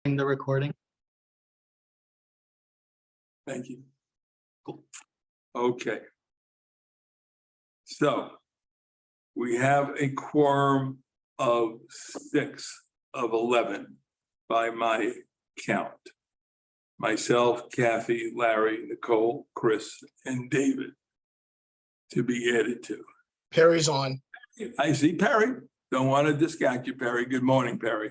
the recording. Thank you. Cool. Okay. So we have a quorum of 6 of 11 by my count. Myself, Kathy, Larry, Nicole, Chris, and David to be added to. Perry's on. I see Perry. Don't want to distract you, Perry. Good morning, Perry.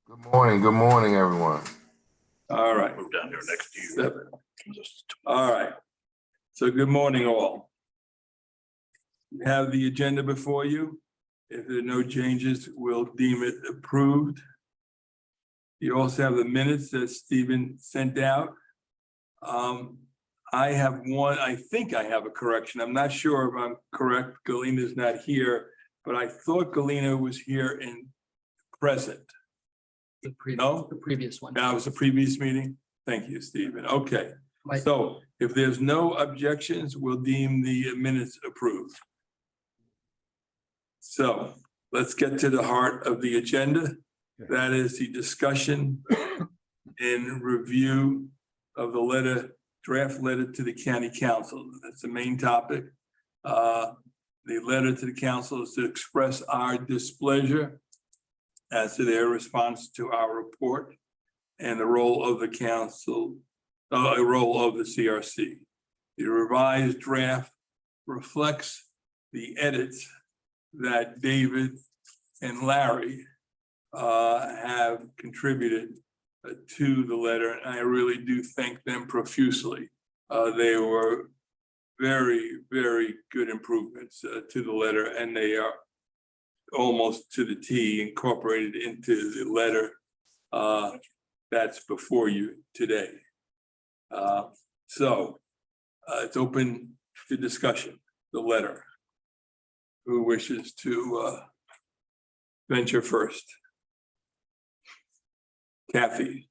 Good morning, everyone. All right. Move down there next to you. 7. All right. So good morning, all. You have the agenda before you. If there are no changes, we'll deem it approved. You also have the minutes that Stephen sent out. I have one, I think I have a correction. I'm not sure if I'm correct. Galina's not here, but I thought Galina was here in present. No? The previous one. That was the previous meeting? Thank you, Stephen. Okay. My- So if there's no objections, we'll deem the minutes approved. So let's get to the heart of the agenda. That is the discussion and review of the draft letter to the county council. That's the main topic. The letter to the council is to express our displeasure as to their response to our report and the role of the council, the role of the CRC. The revised draft reflects the edits that David and Larry have contributed to the letter. And I really do thank them profusely. They were very, very good improvements to the letter, and they are almost to the T incorporated into the letter that's before you today. So it's open to discussion, the letter. Who wishes to venture first? Kathy.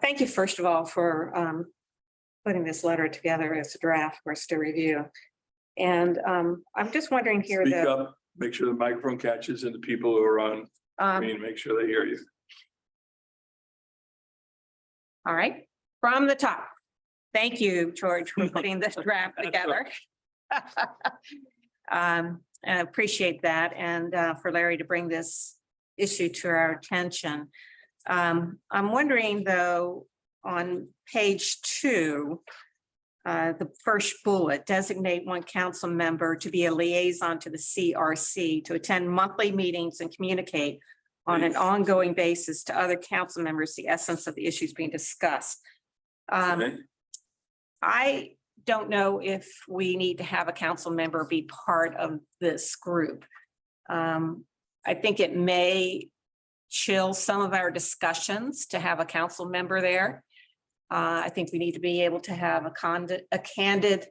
Thank you, first of all, for putting this letter together as a draft for us to review. And I'm just wondering here Speak that. up, make sure the microphone catches and the people who are on screen, make sure they hear you. All right, from the top. Thank you, George, for putting this draft together. I appreciate that, and for Larry to bring this issue to our attention. I'm wondering, though, on page 2, the first bullet, designate one council member to be a liaison to the CRC to attend monthly meetings and communicate on an ongoing basis to other council members the essence of the issues being discussed. Okay. I don't know if we need to have a council member be part of this group. I think it may chill some of our discussions to have a council member there. I think we need to be able to have a candid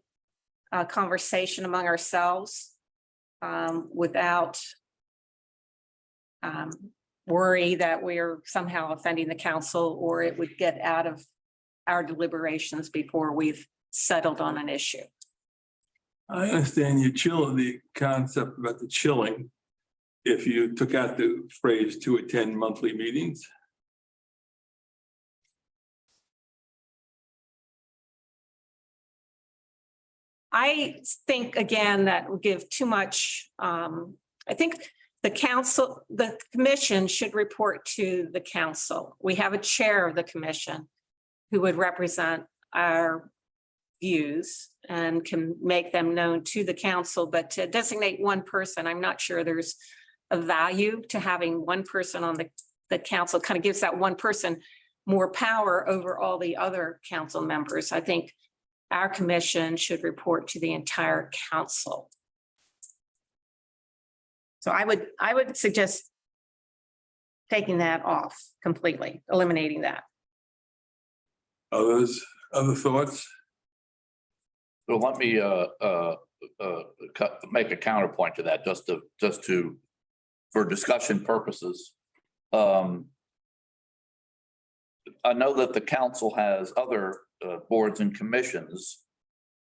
conversation among ourselves without worry that we're somehow offending the council or it would get out of our deliberations before we've settled on an issue. I understand you chill the concept about the chilling. If you took out the phrase to attend monthly meetings. I think, again, that will give too much. I think the council, the commission should report to the council. We have a chair of the commission who would represent our views and can make them known to the council, but to designate one person, I'm not sure there's a value to having one person on the council. Kind of gives that one person more power over all the other council members. I think our commission should report to the entire council. So I would suggest taking that off completely, eliminating that. Other thoughts? So let me make a counterpoint to that, just to for discussion purposes. I know that the council has other boards and commissions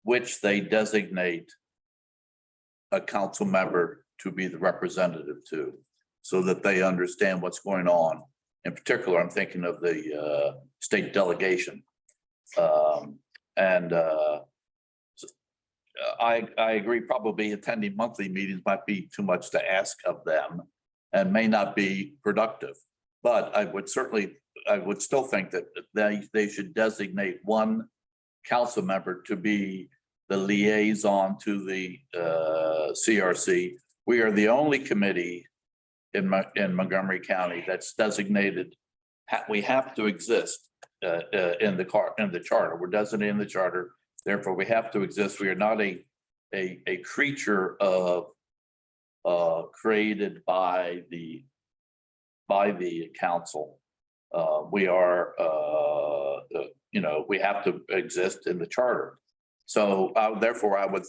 which they designate a council member to be the representative to, so that they understand what's going on In particular, I'm thinking of the state delegation. And I agree, probably attending monthly meetings might be too much to ask of them and may not be productive. But I would still think that they should designate one council member to be the liaison to the CRC. We are the only committee in Montgomery County that's designated. We have to exist in the charter. We're designated in the charter. Therefore, we have to exist. We are not a creature of created by the council. We are we have to exist in the charter. So therefore, I would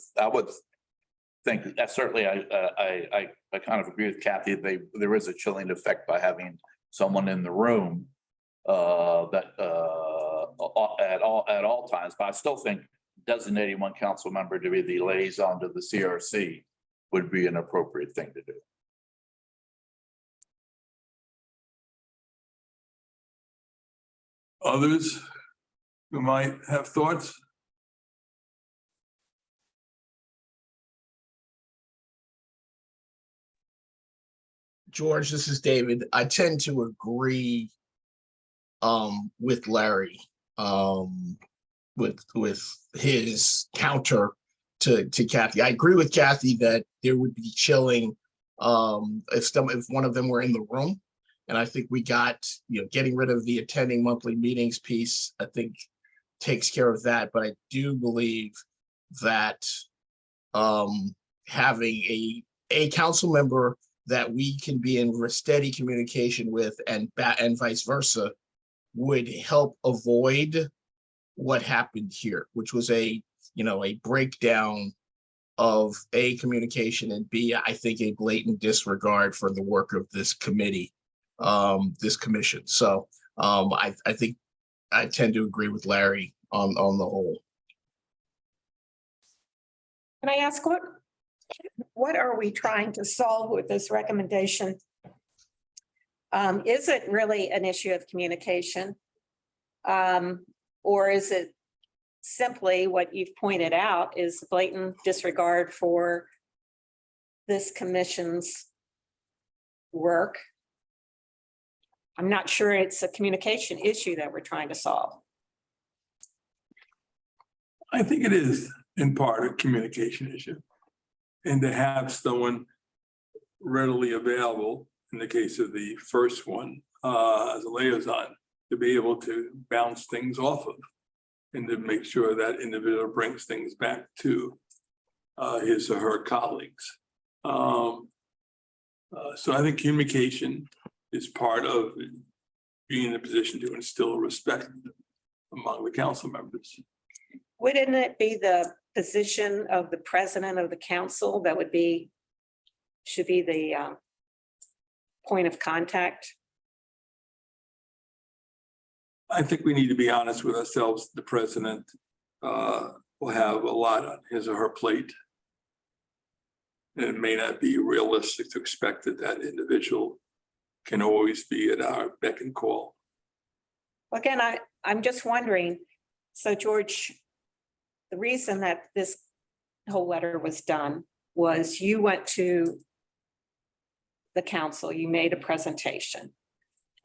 think that certainly I kind of agree with Kathy. There is a chilling effect by having someone in the room that at all times. But I still think designating one council member to be the liaison to the CRC would be an appropriate thing to do. Others who might have thoughts? George, this is David. I tend to agree with Larry with his counter to Kathy. I agree with Kathy that there would be chilling if one of them were in the room. And I think we got, getting rid of the attending monthly meetings piece, I think takes care of that. But I do believe that having a council member that we can be in steady communication with and vice versa would help avoid what happened here, which was a breakdown of A, communication, and B, I think a blatant disregard for the work of this committee, this commission. So I think I tend to agree with Larry on the whole. Can I ask what are we trying to solve with this recommendation? Is it really an issue of communication? Or is it simply what you've pointed out is blatant disregard for this commission's work? I'm not sure it's a communication issue that we're trying to solve. I think it is in part a communication issue. And to have someone readily available, in the case of the first one, as a liaison, to be able to bounce things off of and to make sure that individual brings things back to his or her colleagues. So I think communication is part of being in a position to instill respect among the council members. Wouldn't it be the position of the president of the council that should be the point of contact? I think we need to be honest with ourselves. The president will have a lot on his or her plate. And it may not be realistic to expect that individual can always be at our beck and call. Again, I'm just wondering, so George, the reason that this whole letter was done was you went to the council, you made a presentation,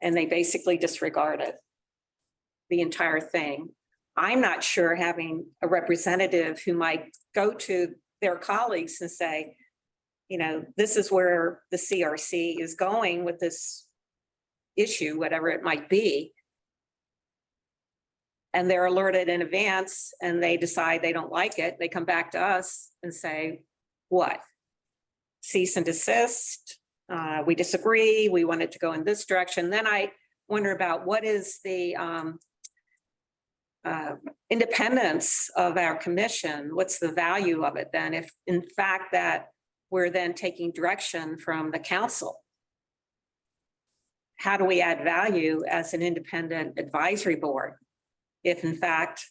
and they basically disregarded the entire thing. I'm not sure having a representative who might go to their colleagues and say, this is where the CRC is going with this issue, whatever it might be. And they're alerted in advance and they decide they don't like it. They come back to us and say, what? Cease and desist. We disagree. We want it to go in this direction. Then I wonder about what is the independence of our commission? What's the value of it then? If in fact that we're then taking direction from the council, how do we add value as an independent advisory board? If in fact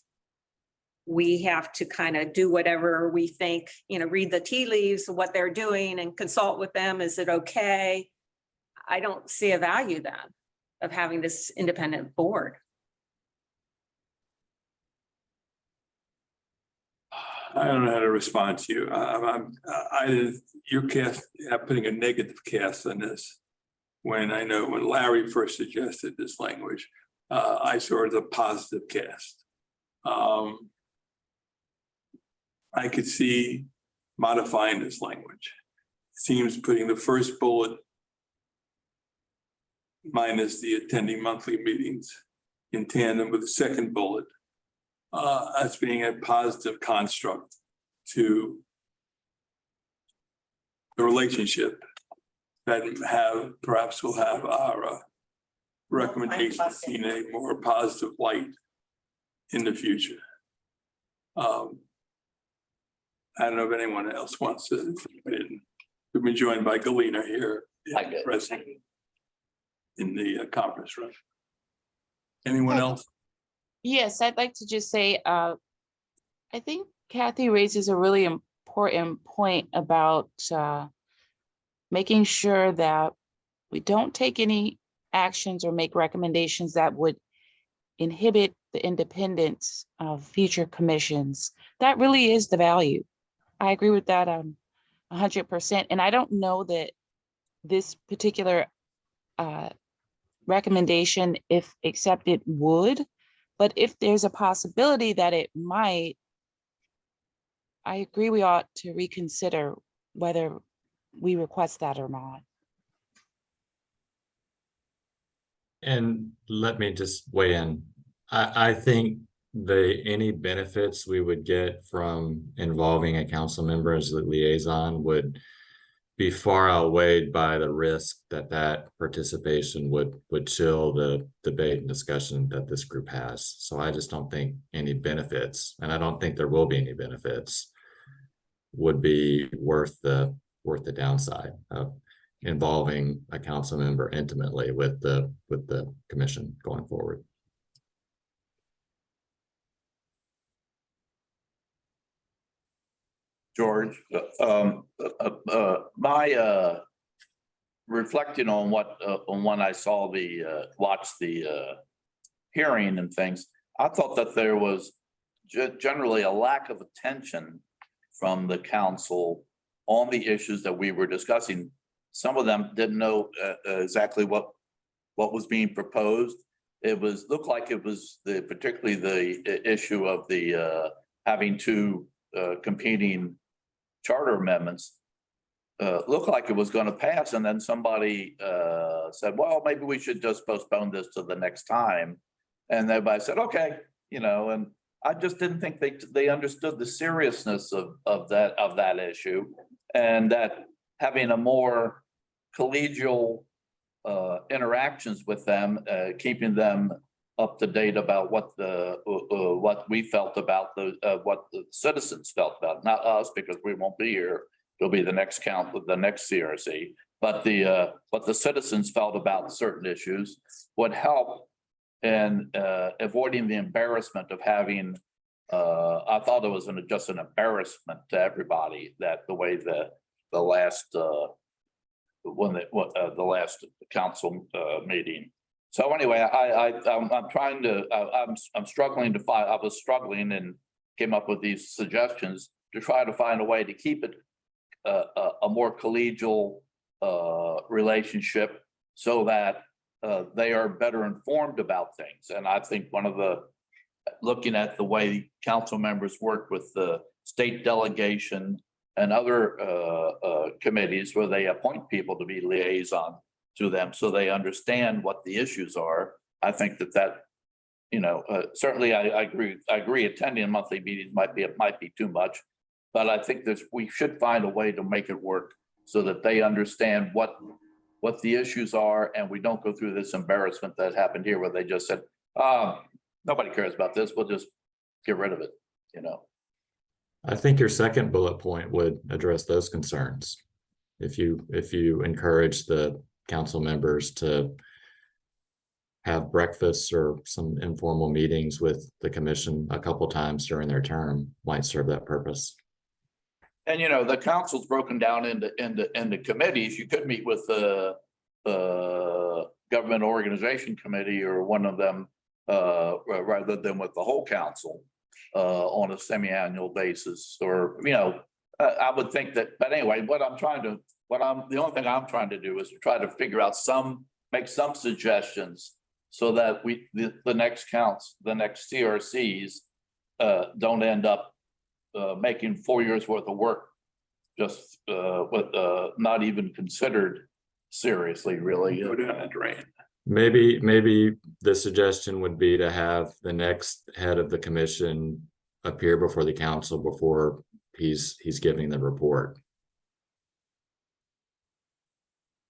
we have to kind of do whatever we think, read the tea leaves of what they're doing and consult with them, is it okay? I don't see a value then. of having this independent board. I don't know how to respond to you. You're putting a negative cast on this. When I know when Larry first suggested this language, I saw it as a positive cast. I could see modifying this language. Seems putting the first bullet minus the attending monthly meetings in tandem with the second bullet as being a positive construct to the relationship that perhaps will have our recommendations seen in a more positive light in the future. I don't know if anyone else wants to. We've been joined by Galena here. Present in the conference room. Anyone else? Yes, I'd like to just say, I think Kathy raises a really important point about making sure that we don't take any actions or make recommendations that would inhibit the independence of future commissions. That really is the value. I agree with that 100%. And I don't know that this particular recommendation, if accepted, would, but if there's a possibility that it might, I agree we ought to reconsider whether we request that or not. And let me just weigh in. I think any benefits we would get from involving a council member as a liaison would be far outweighed by the risk that participation would chill the debate and discussion that this group has. So I just don't think any benefits, and I don't think there will be any benefits, would be worth the downside of involving a council member intimately with the commission going forward. George, my reflecting on when I saw watched the hearing and things, I thought that there was generally a lack of attention from the council on the issues that we were discussing. Some of them didn't know exactly what was being proposed. Looked like it was particularly the issue of the having two competing charter amendments. Looked like it was going to pass, and then somebody said, well, maybe we should just postpone this to the next time. And everybody said, okay, and I just didn't think they understood the seriousness of that issue, and that having a more collegial interactions with them, keeping them up to date about what we felt about what the citizens felt about, not us, because we won't be here. It'll be the next the next CRC, but what the citizens felt about certain issues would help in avoiding the embarrassment of having. I thought it was just an embarrassment to everybody that the way the last the last council meeting. So anyway, I'm struggling to find. I was struggling and came up with these suggestions to try to find a way to keep it a more collegial relationship, so that they are better informed about things. And I think looking at the way council members work with the state delegation and other committees where they appoint people to be liaison to them, so they understand what the issues are. I think that certainly I agree attending monthly meetings might be too much, but I think we should find a way to make it work so that they understand what the issues are, and we don't go through this embarrassment that happened here where they just said, nobody cares about this, we'll just get rid of it. I think your second bullet point would address those concerns. If you encourage the council members to have breakfasts or some informal meetings with the commission a couple times during their term, might serve that purpose. And the council's broken down into committees. You could meet with government organization committee or one of them, rather than with the whole council, on a semi-annual basis, or, you know, I would think that, but anyway, the only thing I'm trying to do is to try to figure out make some suggestions so that the next CRCs, don't end up, making 4 years worth of work just, with, not even considered seriously, really. Go down the drain. Maybe the suggestion would be to have the next head of the commission appear before the council before he's giving the report.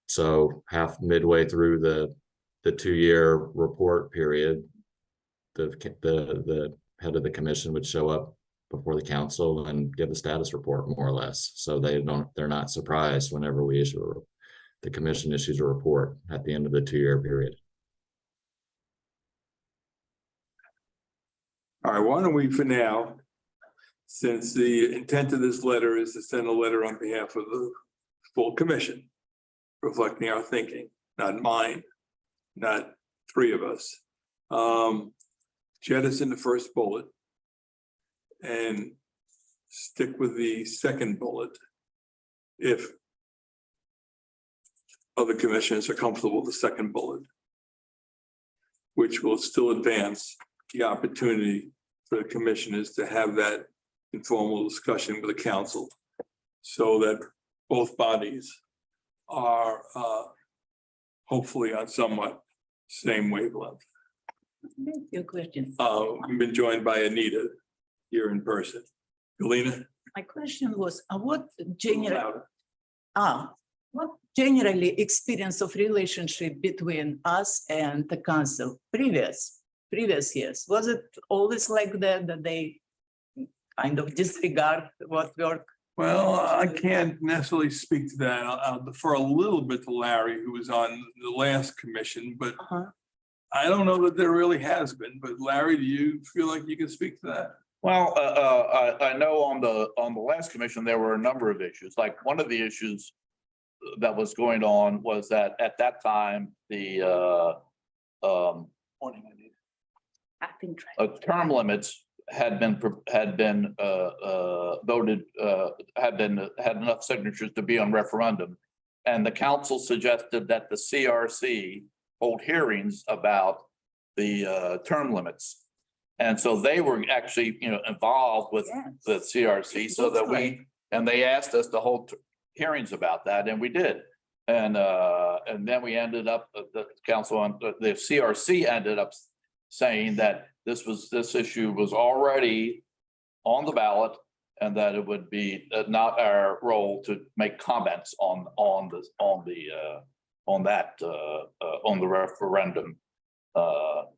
So midway through the 2-year report period, the head of the commission would show up before the council and give a status report, more or less. So they're not surprised whenever the commission issues a report at the end of the 2-year period. All right, why don't we, for now, since the intent of this letter is to send a letter on behalf of the full commission, reflecting our thinking, not mine, not 3 of us. Jettison the first bullet and stick with the second bullet if other commissioners are comfortable with the second bullet, which will still advance the opportunity for the commissioners to have that informal discussion with the council so that both bodies are hopefully on somewhat same wavelength. Your question. We've been joined by Anita here in person. Galina? My question was, what generally experience of relationship between us and the council previous years? Was it always like that they kind of disregard what work? Well, I can't necessarily speak to that. I'll defer a little bit to Larry, who was on the last commission, but I don't know that there really has been. But Larry, do you feel like you can speak to that? Well, I know on the last commission, there were a number of issues. Like one of the issues that was going on was that at that time, the term limits had been voted, had enough signatures to be on referendum. And the council suggested that the CRC hold hearings about the term limits. And so they were actually, involved with the CRC so that and they asked us to hold hearings about that, and we did. And then we ended up, the council on the CRC ended up saying that this issue was already on the ballot and that it would be not our role to make comments on the referendum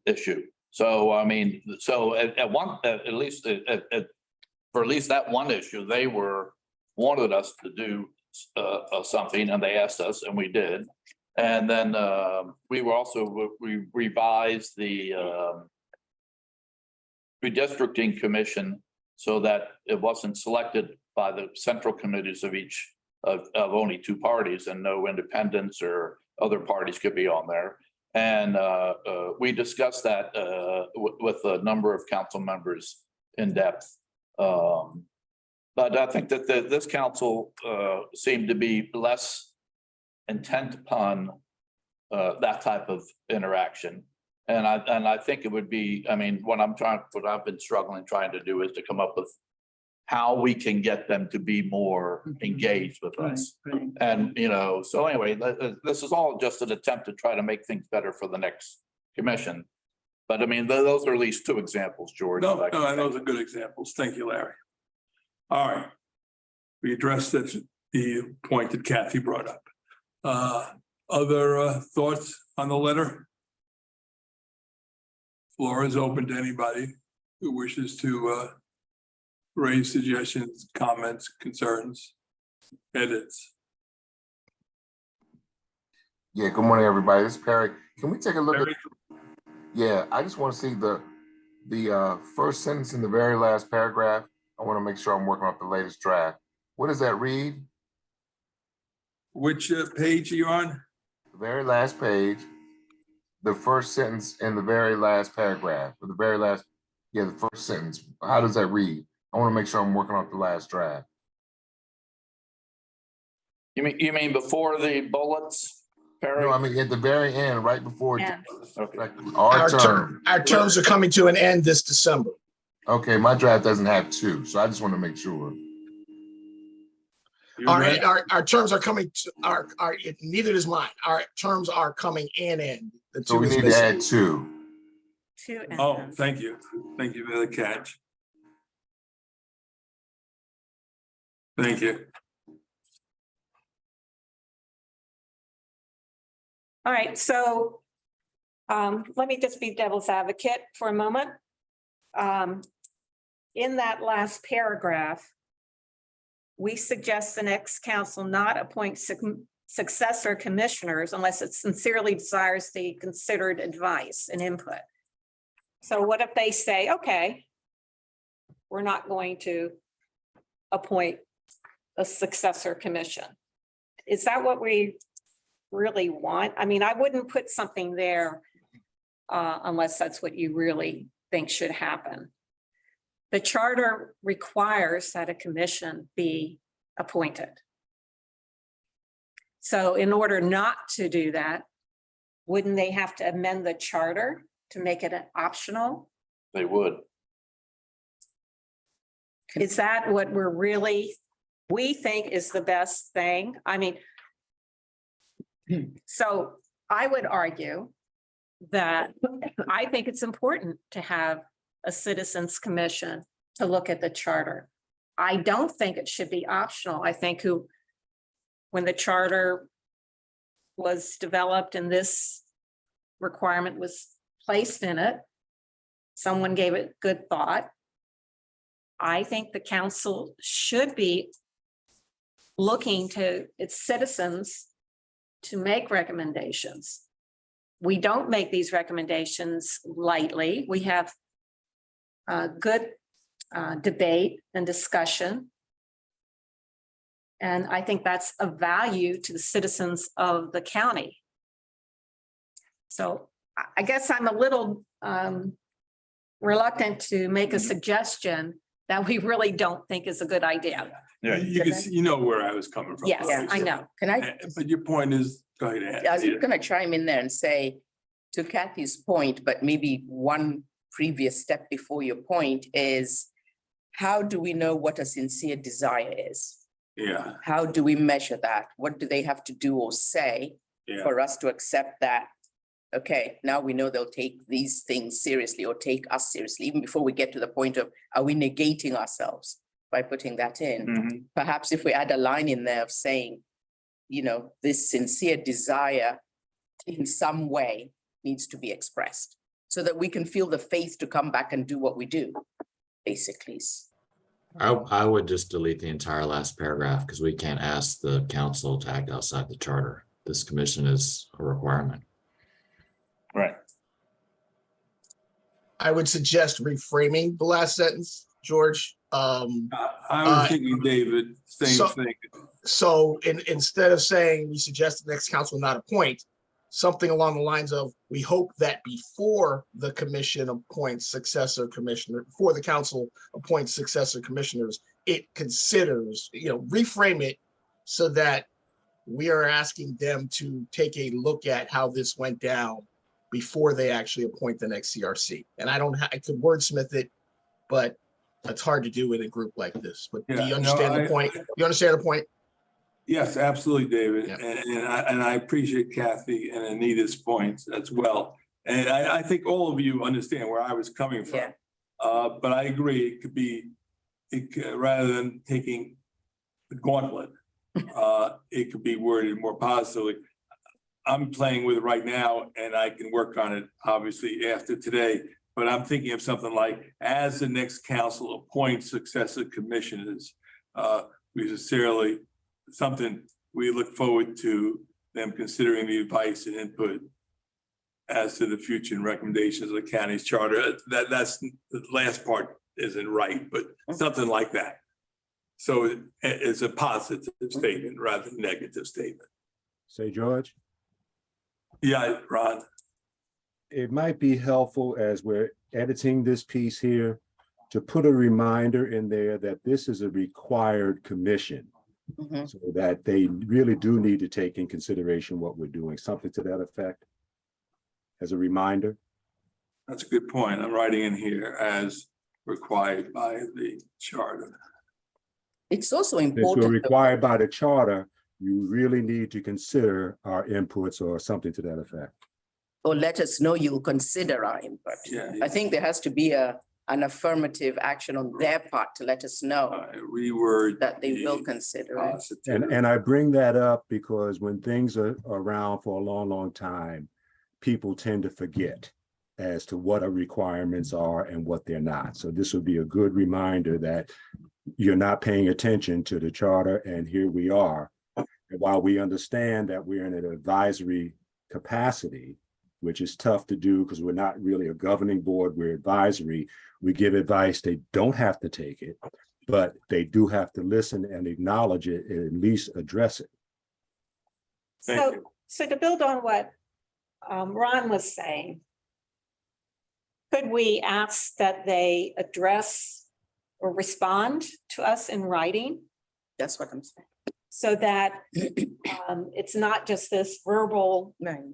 issue. So I mean, so at least for at least that one issue, they wanted us to do something, and they asked us, and we did. And then we revised the redistricting commission so that it wasn't selected by the central committees of each of only 2 parties, and no independents or other parties could be on there. And we discussed that with a number of council members in depth. But I think that this council seemed to be less intent upon that type of interaction. And I think it would be, I mean, what I've been trying to do is to come up with how we can get them to be more engaged with us. Right. And, so anyway, this is all just an attempt to try to make things better for the next commission. But I mean, those are at least 2 examples, George. No, those are good examples. Thank you, Larry. All right. We addressed the point that Kathy brought up. Other thoughts on the letter? Floor is open to anybody who wishes to raise suggestions, comments, concerns, edits. Yeah, good morning, everybody. This is Perry. Can we take a look Perry? at? Yeah, I just want to see the first sentence in the very last paragraph. I want to make sure I'm working off the latest draft. What does that read? Which page are you on? The very last page. the first sentence in the very last paragraph, or the very last, yeah, the first sentence. How does that read? I want to make sure I'm working off the last draft. You mean before the bullets, Perry? No, I mean, at the very end, right before, Yeah. Okay. like, our term. Our terms are coming to an end this December. Okay, my draft doesn't have two, so I just want to make sure. You Our, ready? our terms are coming to, neither is mine. Our terms are coming and end. The So two we is need to missing. add two. Two and Oh, then- thank you. Thank you for the catch. Thank you. All right, so let me just be devil's advocate for a moment. In that last paragraph, we suggest the next council not appoint successor commissioners unless it sincerely desires the considered advice and input. So what if they say, okay, we're not going to appoint a successor commission? Is that what we really want? I mean, I wouldn't put something there unless that's what you really think should happen. The charter requires that a commission be appointed. So in order not to do that, wouldn't they have to amend the charter to make it optional? They would. Is that what we think is the best thing? I mean, so I would argue that I think it's important to have a citizens commission to look at the charter. I don't think it should be optional. I think when the charter was developed and this requirement was placed in it, someone gave it good thought. I think the council should be looking to its citizens to make recommendations. We don't make these recommendations lightly. We have good debate and discussion. And I think that's of value to the citizens of the county. So I guess I'm a little reluctant to make a suggestion that we really don't think is a good idea. Yeah. You can see, you know where I was coming from. Yes, I obviously. know. Can I, But your point is, go ahead. I was Anita. gonna chime in there and say, to Kathy's point, but maybe one previous step before your point is, how do we know what a sincere desire is? Yeah, How do we measure that? What do they have to do or say yeah. for us to accept that? Okay, now we know they'll take these things seriously or take us seriously, even before we get to the point of, are we negating ourselves by putting that in? Mhm. Perhaps if we add a line in there of saying, you know, this sincere desire in some way needs to be expressed so that we can feel the faith to come back and do what we do, basically. I would just delete the entire last paragraph because we can't ask the council to act outside the charter. This commission is a requirement. Right. I would suggest reframing the last sentence, George. I was thinking, David, same so- thing. So instead of saying we suggest the next council not appoint, something along the lines of, we hope that before the commission appoints successor commissioner, before the council appoints successor commissioners, it considers, reframe it so that we are asking them to take a look at how this went down before they actually appoint the next CRC. And I could wordsmith it, but it's hard to do in a group like this. But do Yeah, you no, understand the point? You understand the point? Yes, absolutely, David. Yeah. And I appreciate Kathy and Anita's points as well. And I think all of you understand where I was coming from. Yeah. But I agree, it could be, rather than taking the gauntlet, it could be worded more positively. I'm playing with it right now and I can work on it obviously after today, but I'm thinking of something like, as the next council appoints successive commissioners, we sincerely, something we look forward to them considering the advice and input as to the future and recommendations of the county's charter. That's the last part isn't right, but something like that. So it's a positive statement rather than negative statement. Say, George, Yeah, Ron. it might be helpful as we're editing this piece here to put a reminder in there that this is a required commission, Mhm. so that they really do need to take in consideration what we're doing, something to that effect, as a reminder. That's a good point. I'm writing in here as required by the charter. It's also Since we're important. though, required by the charter, you really need to consider our inputs or something to that effect. Or let us know you'll consider our input. Yeah. I think there has to be an affirmative action on their part to let us know Reword. that they will the consider it. positive. And I bring that up because when things are around for a long, long time, people tend to forget as to what our requirements are and what they're not. So this would be a good reminder that you're not paying attention to the charter, and here we are. And while we understand that we're in an advisory capacity, which is tough to do because we're not really a governing board, we're advisory. We give advice, they don't have to take it, but they do have to listen and acknowledge it and at least address it. Thank you. So to build on what Ron was saying, could we ask that they address or respond to us in writing That's what I'm saying. so that it's not just this verbal, Right.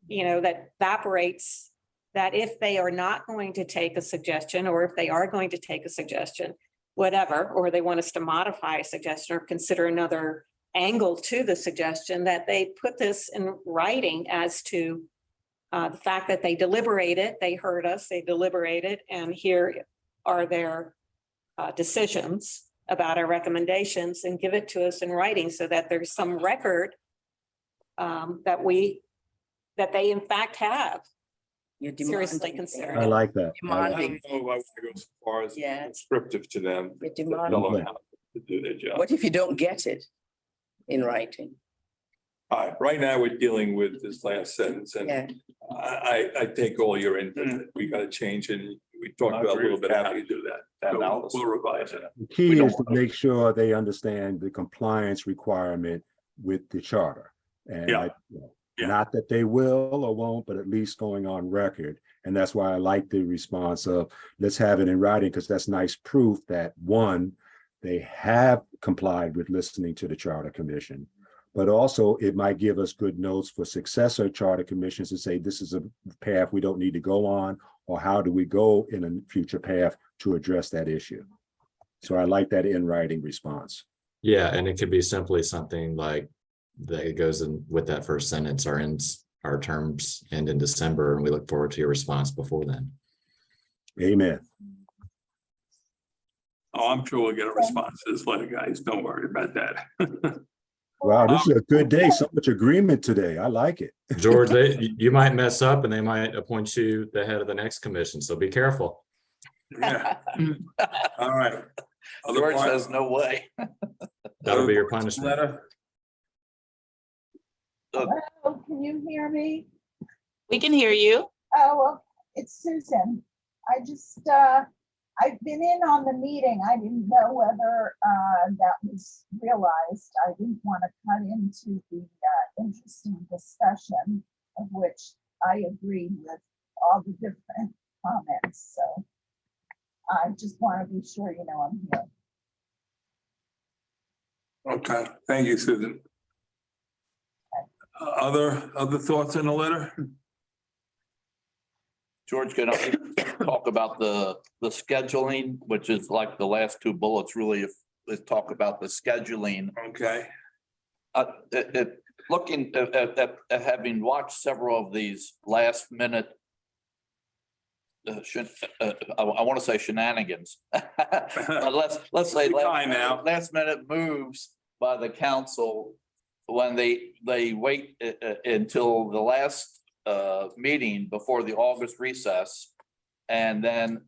that evaporates, that if they are not going to take a suggestion, or if they are going to take a suggestion, whatever, or they want us to modify a suggestion or consider another angle to the suggestion, that they put this in writing as to the fact that they deliberated, they heard us, they deliberated, and here are their decisions about our recommendations, and give it to us in writing so that there's some record that they in fact have You're seriously demanding. considered. I like that. I Demanding. don't know if I want to go so far as Yeah. descriptive to them. You're Tell demanding. them how to do their job. What if you don't get it in writing? All right, right now, we're dealing with this last sentence, and Yeah. I take all your input. We gotta change, and we talked I about a agree little with bit how that. to do that. That So analysis. we'll revise it. The key We don't is to want to- make sure they understand the compliance requirement with the charter. And Yeah. Yeah. not that they will or won't, but at least going on record. And that's why I like the response of, let's have it in writing, because that's nice proof that, one, they have complied with listening to the Charter Commission. But also it might give us good notes for successor charter commissions to say, this is a path we don't need to go on, or how do we go in a future path to address that issue? So I like that in writing response. Yeah, and it could be simply something like that it goes in with that first sentence, our terms end in December, and we look forward to your response before then. Amen. Oh, I'm sure we'll get a response to this letter, guys. Don't worry about that. Wow, this is a good day. So much agreement today. I like it. George, you might mess up and they might appoint you the head of the next commission, so be careful. Yeah. All right. Other George part- says no way. That'll be your other parts of the punishment. letter? Hello, can you hear me? We can hear you. Oh, well, it's Susan. I just, I've been in on the meeting. I didn't know whether that was realized. I didn't want to cut into the interesting discussion, of which I agreed with all the different comments. So I just want to be sure you know I'm here. Okay, thank you, Susan. Other thoughts on the letter? George, can I talk about the scheduling, which is like the last two bullets, really, if talk about the scheduling. Okay. Looking at having watched several of these last minute I want to say shenanigans. Let's say Time now. last minute moves by the council when they wait until the last meeting before the August recess. And then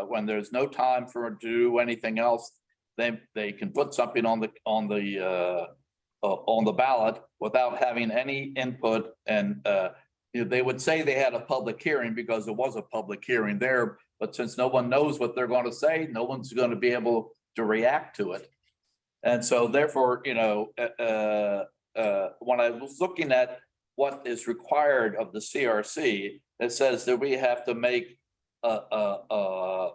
when there's no time for to do anything else, they can put something on the ballot without having any input. And they would say they had a public hearing because there was a public hearing there, but since no one knows what they're going to say, no one's going to be able to react to it. And so therefore, when I was looking at what is required of the CRC, it says that we have to make a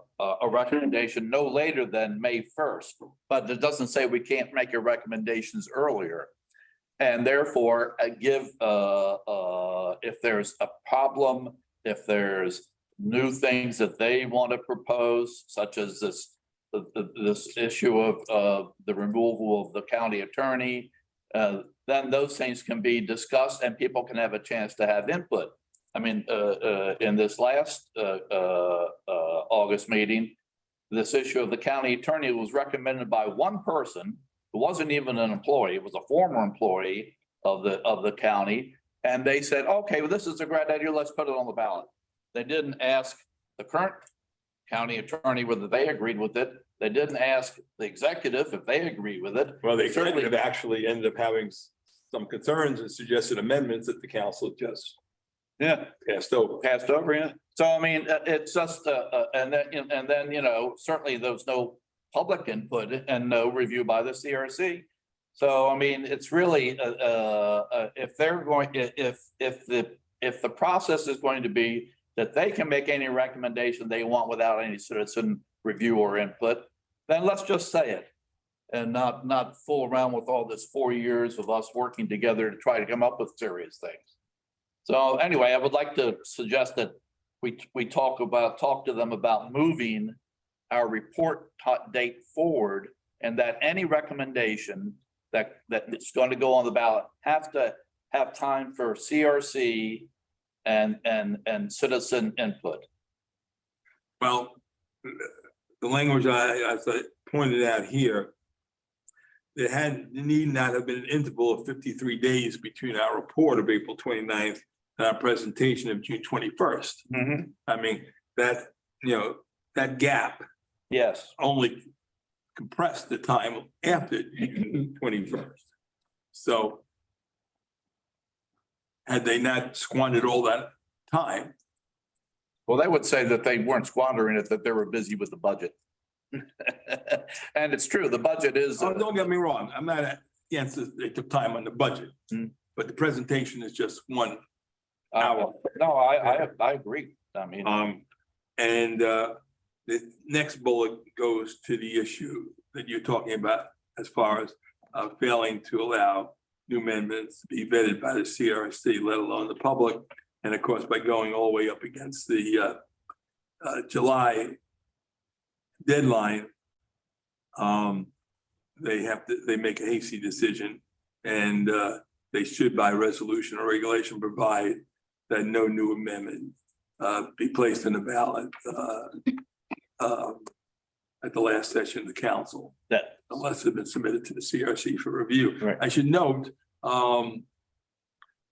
recommendation no later than May 1st, but it doesn't say we can't make your recommendations earlier. And therefore, if there's a problem, if there's new things that they want to propose, such as this issue of the removal of the county attorney, then those things can be discussed and people can have a chance to have input. I mean, in this last August meeting, this issue of the county attorney was recommended by one person who wasn't even an employee, it was a former employee of the county. And they said, okay, well, this is a great idea, let's put it on the ballot. They didn't ask the current county attorney whether they agreed with it. They didn't ask the executive if they agree with it. Well, the Certainly- executive actually ended up having some concerns and suggested amendments that the council just passed over. Passed over, yeah. So I mean, it's just, and then, you know, certainly there was no public input and no review by the CRC. So I mean, it's really, if they're going, if the process is going to be that they can make any recommendation they want without any citizen review or input, then let's just say it. And not fool around with all this 4 years of us working together to try to come up with serious things. So anyway, I would like to suggest that we talk to them about moving our report date forward, and that any recommendation that is going to go on the ballot have to have time for CRC and citizen input. Well, the language as I pointed out here, there need not have been an interval of 53 days between our report of April 29th and our presentation of June 21st. I mean, that, you know, that gap Yes. only compressed the time after June 21st. So had they not squandered all that time, Well, they would say that they weren't squandering it, that they were busy with the budget. And it's true, the budget is. oh, don't get me wrong, I'm not against it, they took time on the budget, but the presentation is just 1 hour. No, I agree. I mean, And the next bullet goes to the issue that you're talking about as far as failing to allow new amendments to be vetted by the CRC, let alone the public. And of course, by going all the way up against the July deadline, they make a hasty decision, and they should by resolution or regulation provide that no new amendment be placed in the ballot at the last session of the council, that, unless it's been submitted to the CRC for review. Right. I should note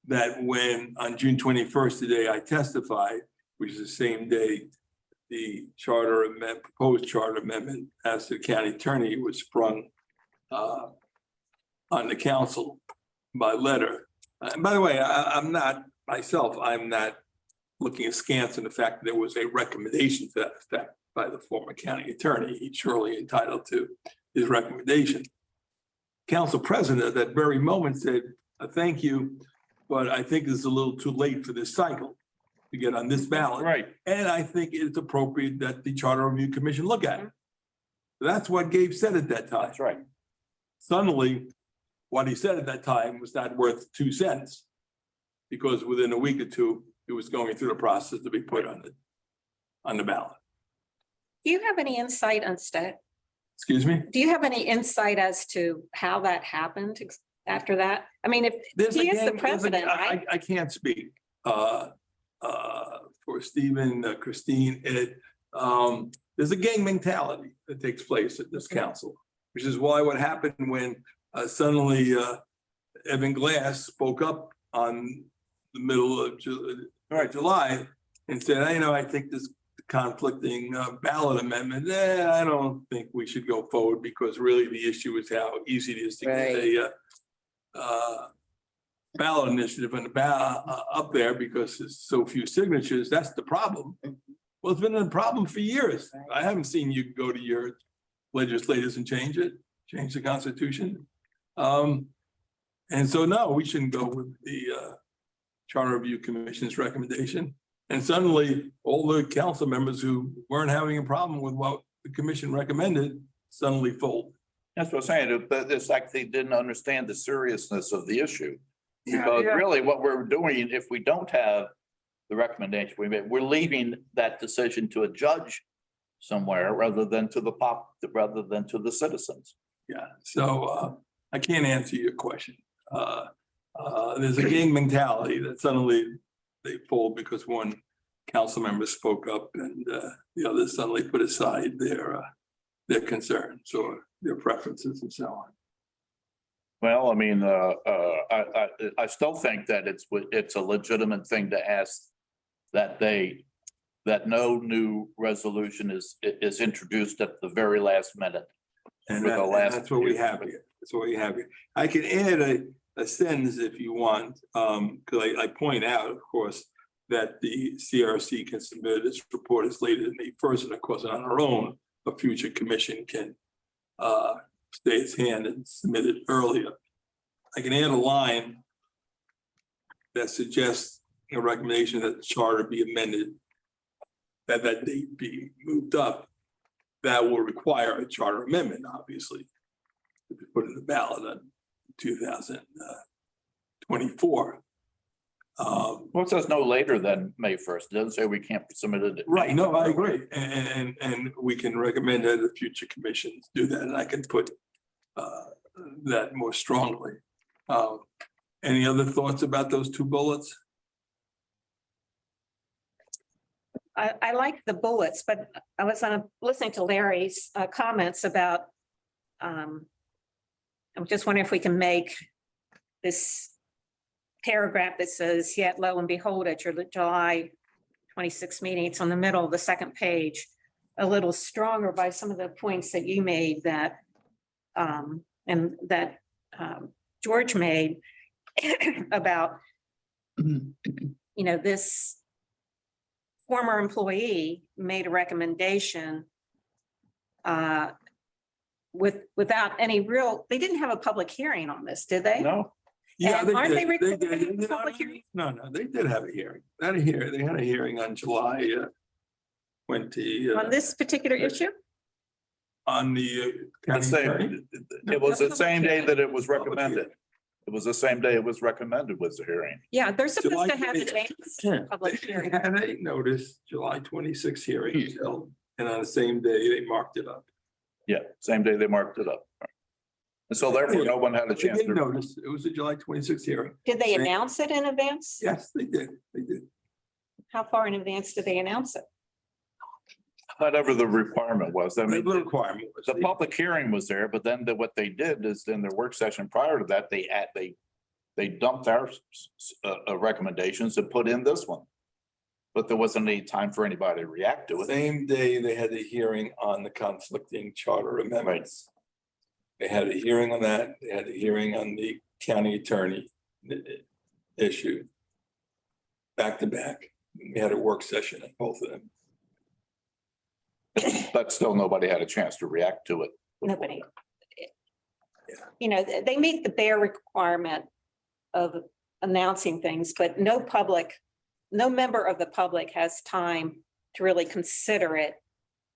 that when on June 21st, the day I testified, which is the same day the proposed charter amendment as to the county attorney was sprung on the council by letter. And by the way, I'm not looking askance in the fact that there was a recommendation to that effect by the former county attorney. He's surely entitled to his recommendation. Council president at that very moment said, thank you, but I think it's a little too late for this cycle to get on this ballot. right. And I think it's appropriate that the Charter Review Commission look at it. That's what Gabe said at that time. That's right. Suddenly, what he said at that time was not worth 2 cents, because within a week or two, it was going through the process to be put on the ballot. Do you have any insight on Excuse me? do you have any insight as to how that happened after that? I mean, if There's a he is the gang- president, right? I can't speak for Stephen, Christine, Ed. There's a gang mentality that takes place at this council, which is why what happened when suddenly Evan Glass spoke up on the middle of July and said, I think this conflicting ballot amendment, I don't think we should go forward, because really the issue is how easy it is to get a ballot initiative on the ballot up there, because there's so few signatures. That's the problem. Well, it's been a problem for years. I haven't seen you go to your legislators and change the Constitution. And so, no, we shouldn't go with the Charter Review Commission's recommendation. And suddenly, all the council members who weren't having a problem with what the commission recommended suddenly fold. That's what I'm saying, but it's like they didn't understand the seriousness of the issue. Yeah, Because yeah. really what we're doing, if we don't have the recommendation we made, we're leaving that decision to a judge somewhere rather than to the citizens. Yeah, so I can't answer your question. There's a gang mentality that suddenly they fold because one council member spoke up and the others suddenly put aside their concerns or their preferences and so on. Well, I mean, I still think that it's a legitimate thing to ask that no new resolution is introduced at the very last minute. And For the last that's what we few. have here. That's what we have here. I can add a sentence if you want, because I point out, of course, that the CRC can submit its report as late as May 1st, and of course, on our own, a future commission can stay its hand and submit it earlier. I can add a line that suggests a recommendation that the charter be amended, that date be moved up. That will require a charter amendment, obviously, to be put in the ballot in 2024. Well, it says no later than May 1st. It doesn't say we can't submit it. Right, no, I agree. And we can recommend that the future commissions do that, and I can put that more strongly. Any other thoughts about those two bullets? I like the bullets, but I was listening to Larry's comments about, I'm just wondering if we can make this paragraph that says, yet lo and behold, at your July 26th meeting, it's on the middle of the second page, a little stronger by some of the points that you made that, and that George made about, this former employee made a recommendation without any they didn't have a public hearing on this, did they? No, Yeah, And aren't they did. They required did. to public hearing? No, they did have a hearing. They had a hearing on July 20. On this particular issue? On the the county attorney. same, it was the same day that it was recommended. It was the same day it was recommended was the hearing. Yeah, they're supposed to have July advanced public They hearing. had a notice, July 26th hearing was held, and on the same day they marked it up. Yeah, same day they marked it up. And so therefore, no one had a They chance did to. notice, it was a July 26th hearing. Did they Same- announce it in advance? Yes, they did. How far in advance did they announce it? Whatever the requirement was. I The mean, requirement was. the public hearing was there, but then what they did is in their work session prior to that, they dumped our recommendations and put in this one. But there wasn't any time for anybody to react to it. Same day they had the hearing on the conflicting charter amendments. They had a hearing on that. They had a hearing on the county attorney issue. Back to back. We had a work session on both of them. But still, nobody had a chance to react to it. Nobody. Yeah. They meet the bare requirement of announcing things, but no member of the public has time to really consider it,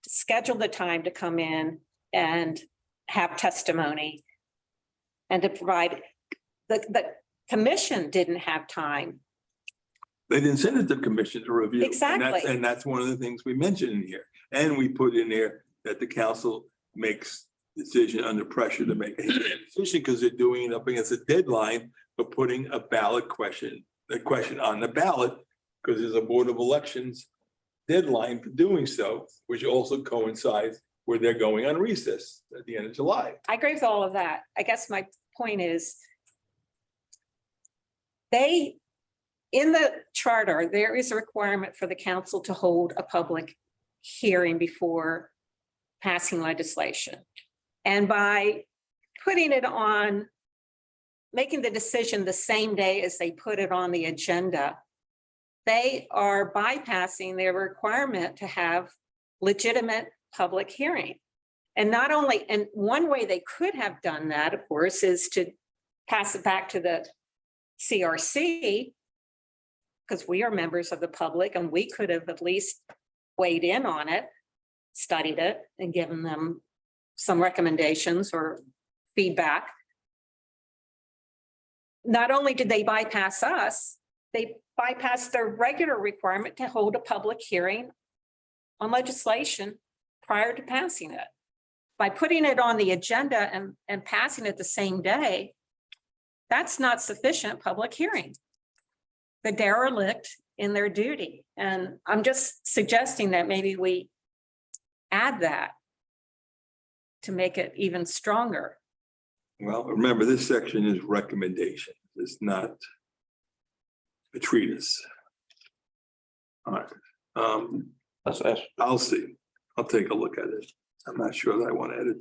to schedule the time to come in and have testimony and to provide, the commission didn't have time. They didn't send it to the commission to review. Exactly. And that's one of the things we mentioned in here. And we put in there that the council makes decision under pressure to make a decision because they're doing it up against a deadline for putting a ballot question, the question on the ballot, because there's a Board of Elections deadline for doing so, which also coincides where they're going on recess at the end of July. I agree with all of that. I guess my point is in the charter, there is a requirement for the council to hold a public hearing before passing legislation. And by putting it on, making the decision the same day as they put it on the agenda, they are bypassing their requirement to have legitimate public hearing. And not only, and one way they could have done that, of course, is to pass it back to the CRC, because we are members of the public and we could have at least weighed in on it, studied it and given them some recommendations or feedback. Not only did they bypass us, they bypassed their regular requirement to hold a public hearing on legislation prior to passing it. By putting it on the agenda and passing it the same day, that's not sufficient public hearing. The derelict in their duty. And I'm just suggesting that maybe we add that to make it even stronger. Well, remember, this section is recommendation. It's not a treatise. All right. I'll see. I'll take a look at it. I'm not sure that I want to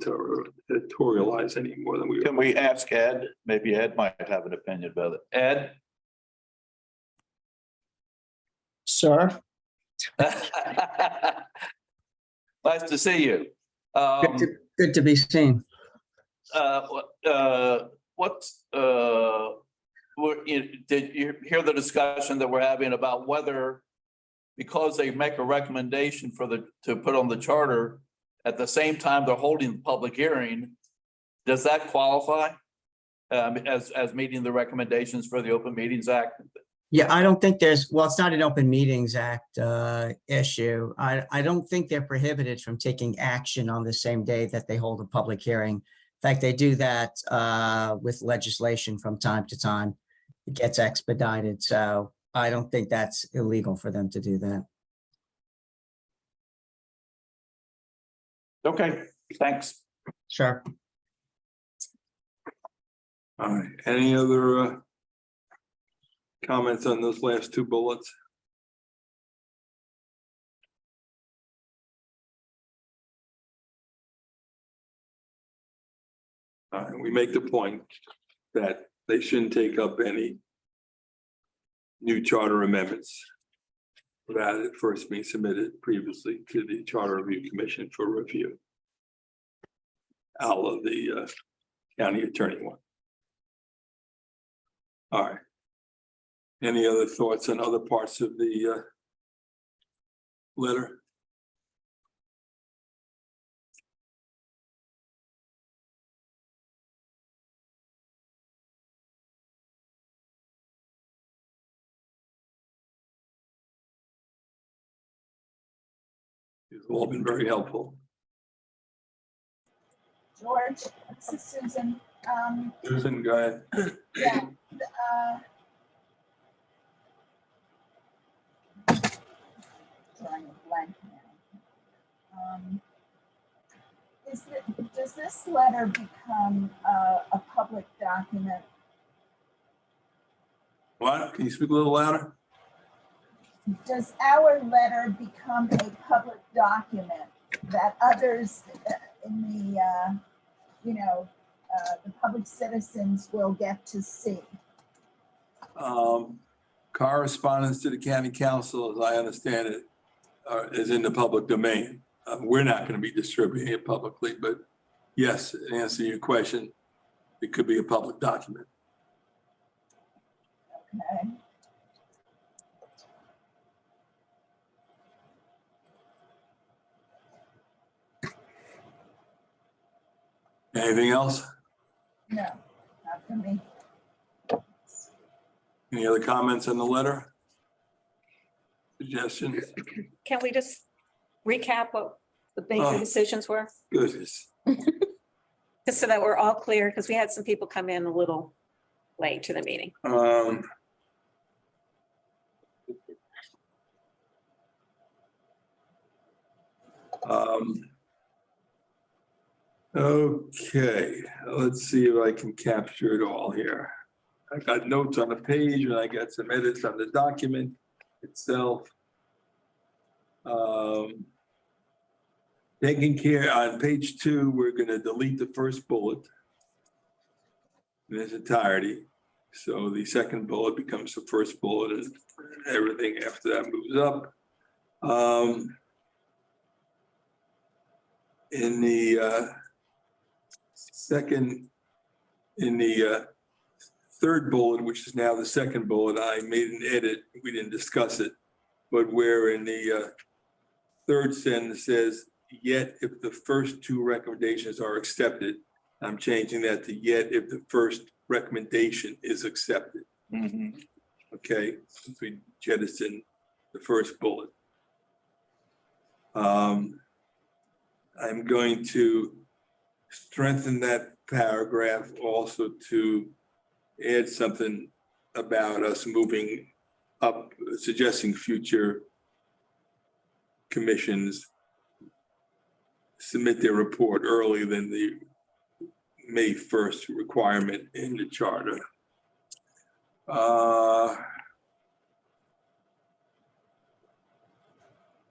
editorialize any more than we. Can we ask Ed? Maybe Ed might have an opinion about it. Ed? Sir, Nice to see you. good to be seen. Did you hear the discussion that we're having about whether, because they make a recommendation to put on the charter, at the same time they're holding the public hearing, does that qualify as meeting the recommendations for the Open Meetings Act? Yeah, I don't think well, it's not an Open Meetings Act issue. I don't think they're prohibited from taking action on the same day that they hold a public hearing. In fact, they do that with legislation from time to time. It gets expedited, so I don't think that's illegal for them to do that. Okay, thanks. Sure. All right, any other comments on those last two bullets? We make the point that they shouldn't take up any new charter amendments without it first being submitted previously to the Charter Review Commission for review. Out of the county attorney one. All right. Any other thoughts on other parts of the letter? You've all been very helpful. George, this is Susan. Susan, go ahead. Yeah. Drawing a blank now. Does this letter become a public document? What? Can you speak a little louder? Does our letter become a public document that others in the, the public citizens will get to see? Correspondence to the county council, as I understand it, is in the public domain. We're not going to be distributing it publicly, but yes, to answer your question, it could be a public document. Okay. Anything else? No, not for me. Any other comments on the letter? Suggestions? Can we just recap what the major decisions were? Goodness. Just so that we're all clear, because we had some people come in a little late to the meeting. Okay, let's see if I can capture it all here. I got notes on the page and I got some edits on the document itself. Taking care on page 2, we're going to delete the first bullet in its entirety. So the second bullet becomes the first bullet and everything after that moves up. In the third bullet, which is now the second bullet, I made an edit. We didn't discuss it. But where in the third sentence says, yet if the first two recommendations are accepted, I'm changing that to yet if the first recommendation is accepted. Mhm. Okay, since we jettison the first bullet. I'm going to strengthen that paragraph also to add something about us moving up, suggesting future commissions submit their report earlier than the May 1st requirement in the charter.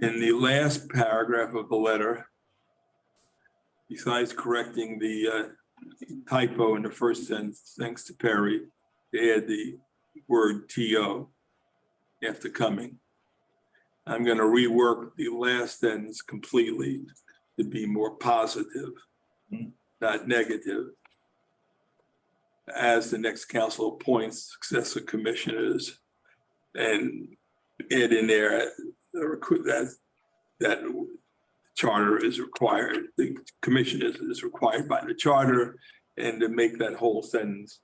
In the last paragraph of the letter, besides correcting the typo in the first sentence, thanks to Perry, to add the word TO after coming. I'm going to rework the last sentence completely to be more positive, not negative. As the next council appoints successor commissioners, and add in there that charter is required, the commission is required by the charter, and to make that whole sentence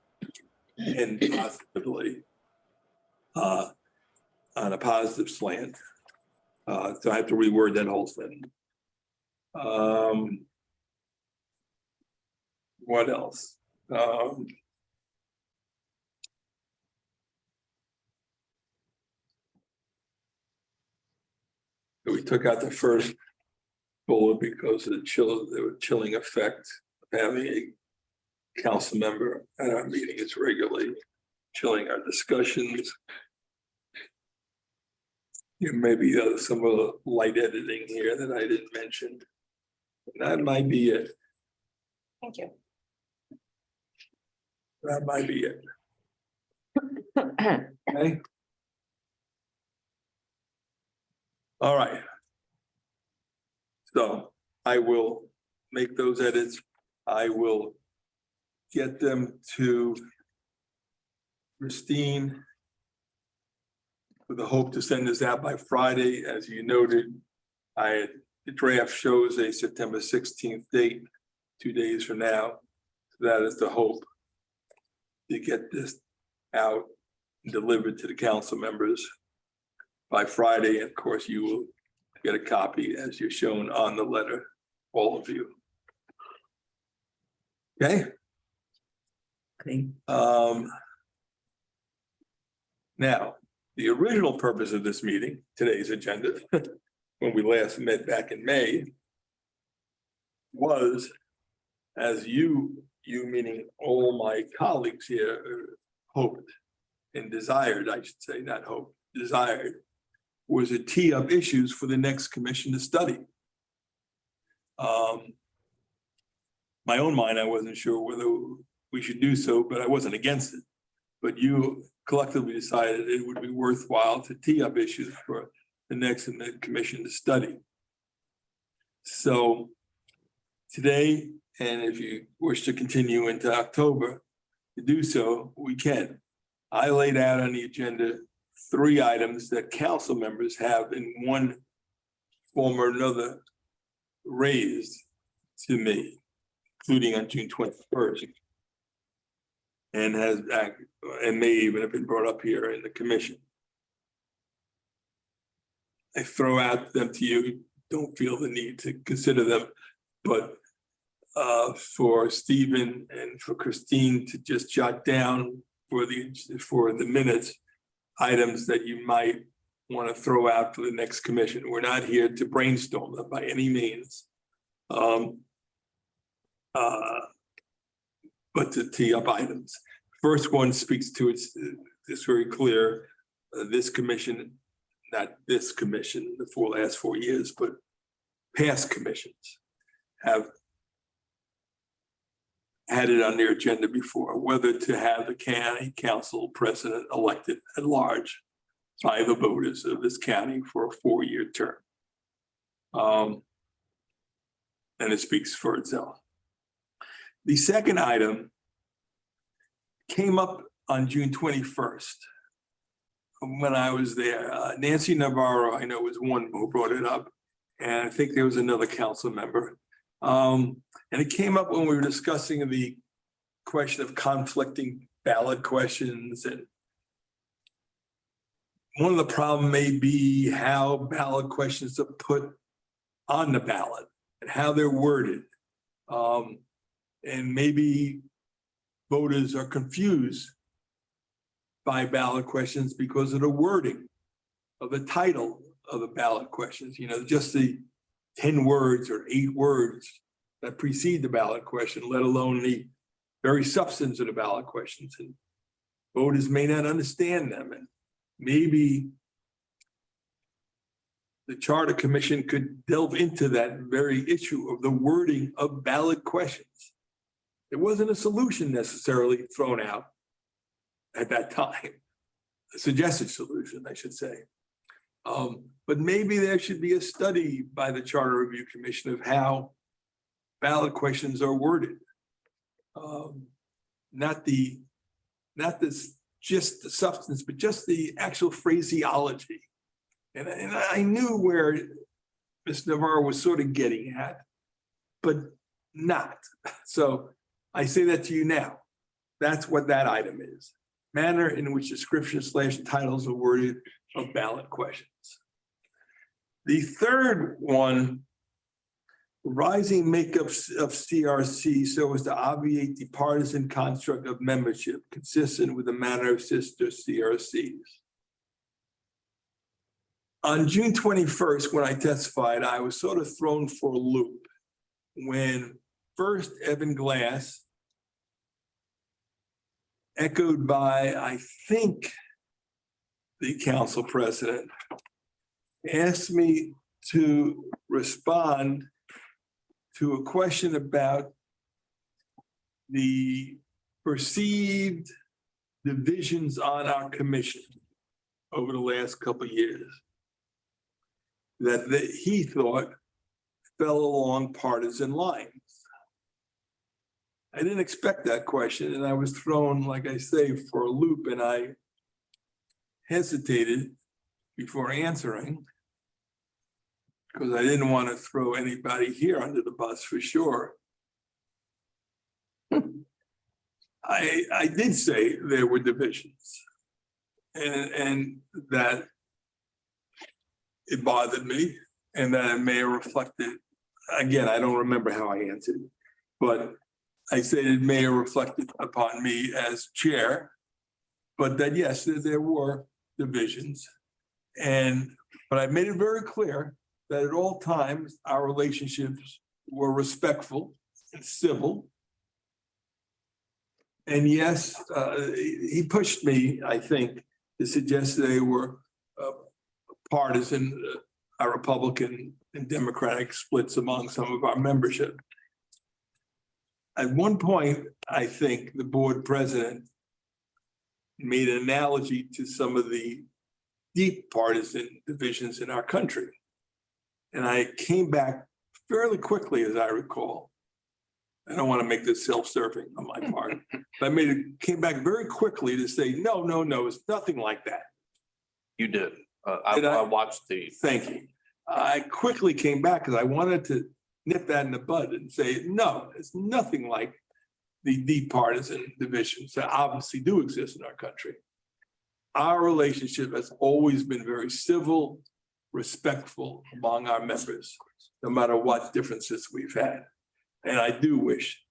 end positively on a positive slant. So I have to reword that whole sentence. What else? We took out the first bullet because of the chilling effect of having a council member at our meetings regularly, chilling our discussions. Maybe some of the light editing here that I didn't mention. That might be it. Thank you. That might be it. Okay. All right. So I will make those edits. I will get them to Christine with the hope to send this out by Friday. As you noted, the draft shows a September 16th date, 2 days from now. So that is the hope, to get this out and delivered to the council members by Friday. And of course, you will get a copy as you're shown on the letter, all of you. Okay. Okay. Now, the original purpose of this meeting, today's agenda, when we last met back in May, was, as you meaning all my colleagues here hoped and desired, I should say, not hoped, desired, was to tee up issues for the next commission to study. My own mind, I wasn't sure whether we should do so, but I wasn't against it. But you collectively decided it would be worthwhile to tee up issues for the next commission to study. So today, and if you wish to continue into October to do so, we can. I laid out on the agenda 3 items that council members have in one form or another raised to me, including on June 21st. And may even have been brought up here in the commission. I throw out them to you, don't feel the need to consider them, but for Stephen and for Christine to just jot down for the minutes, items that you might want to throw out for the next commission. We're not here to brainstorm them by any means. But to tee up items. First one speaks to it's very clear, this commission, not this commission, the last 4 years, but past commissions have had it on their agenda before, whether to have the county council president elected at large by the voters of this county for a 4-year term. And it speaks for itself. The second item came up on June 21st. When I was there, Nancy Navarro, I know, was one who brought it up. And I think there was another council member. And it came up when we were discussing the question of conflicting ballot questions. And one of the problems may be how ballot questions are put on the ballot and how they're worded. And maybe voters are confused by ballot questions because of the wording of the title of the ballot questions, you know, just the 10 words or 8 words that precede the ballot question, let alone the very substance of the ballot questions. And voters may not understand them. And maybe the Charter Commission could delve into that very issue of the wording of ballot questions. There wasn't a solution necessarily thrown out at that time, a suggested solution, I should say. But maybe there should be a study by the Charter Review Commission of how ballot questions are worded. Not just the substance, but just the actual phraseology. And I knew where Ms. Navarro was sort of getting at, but not. So I say that to you now. That's what that item is. Manner in which description/titles are worded of ballot questions. The third one, rising makeup of CRC so as to obviate the partisan construct of membership consistent with the manner of sister CRCs. On June 21st, when I testified, I was sort of thrown for a loop when first Evan Glass, echoed by, I think, the council president, asked me to respond to a question about the perceived divisions on our commission over the last couple of years that he thought fell along partisan lines. I didn't expect that question, and I was thrown, like I say, for a loop, and I hesitated before answering because I didn't want to throw anybody here under the bus for sure. I did say there were divisions and that it bothered me and that it may have reflected, again, I don't remember how I answered, but I said it may have reflected upon me as chair, but that yes, there were divisions. But I made it very clear that at all times, our relationships were respectful and civil. And yes, he pushed me, I think, to suggest they were partisan, Republican and Democratic splits among some of our membership. At one point, I think the board president made an analogy to some of the deep partisan divisions in our country. And I came back fairly quickly, as I recall. I don't want to make this self-serving on my part, but came back very quickly to say, no, it's nothing like that. You did. I watched the. Thank you. I quickly came back because I wanted to nip that in the bud and say, no, it's nothing like the deep partisan divisions that obviously do exist in our country. Our relationship has always been very civil, respectful among our members, no matter what differences we've had. And I do wish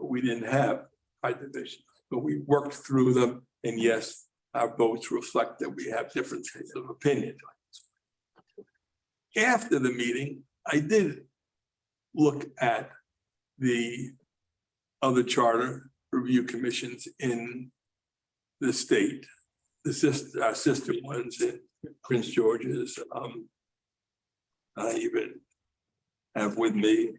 we didn't have our divisions, but we worked through them. And yes, our votes reflect that we have differences of opinion. After the meeting, I did look at the other charter review commissions in the state, our sister ones in Prince George's. I even have with me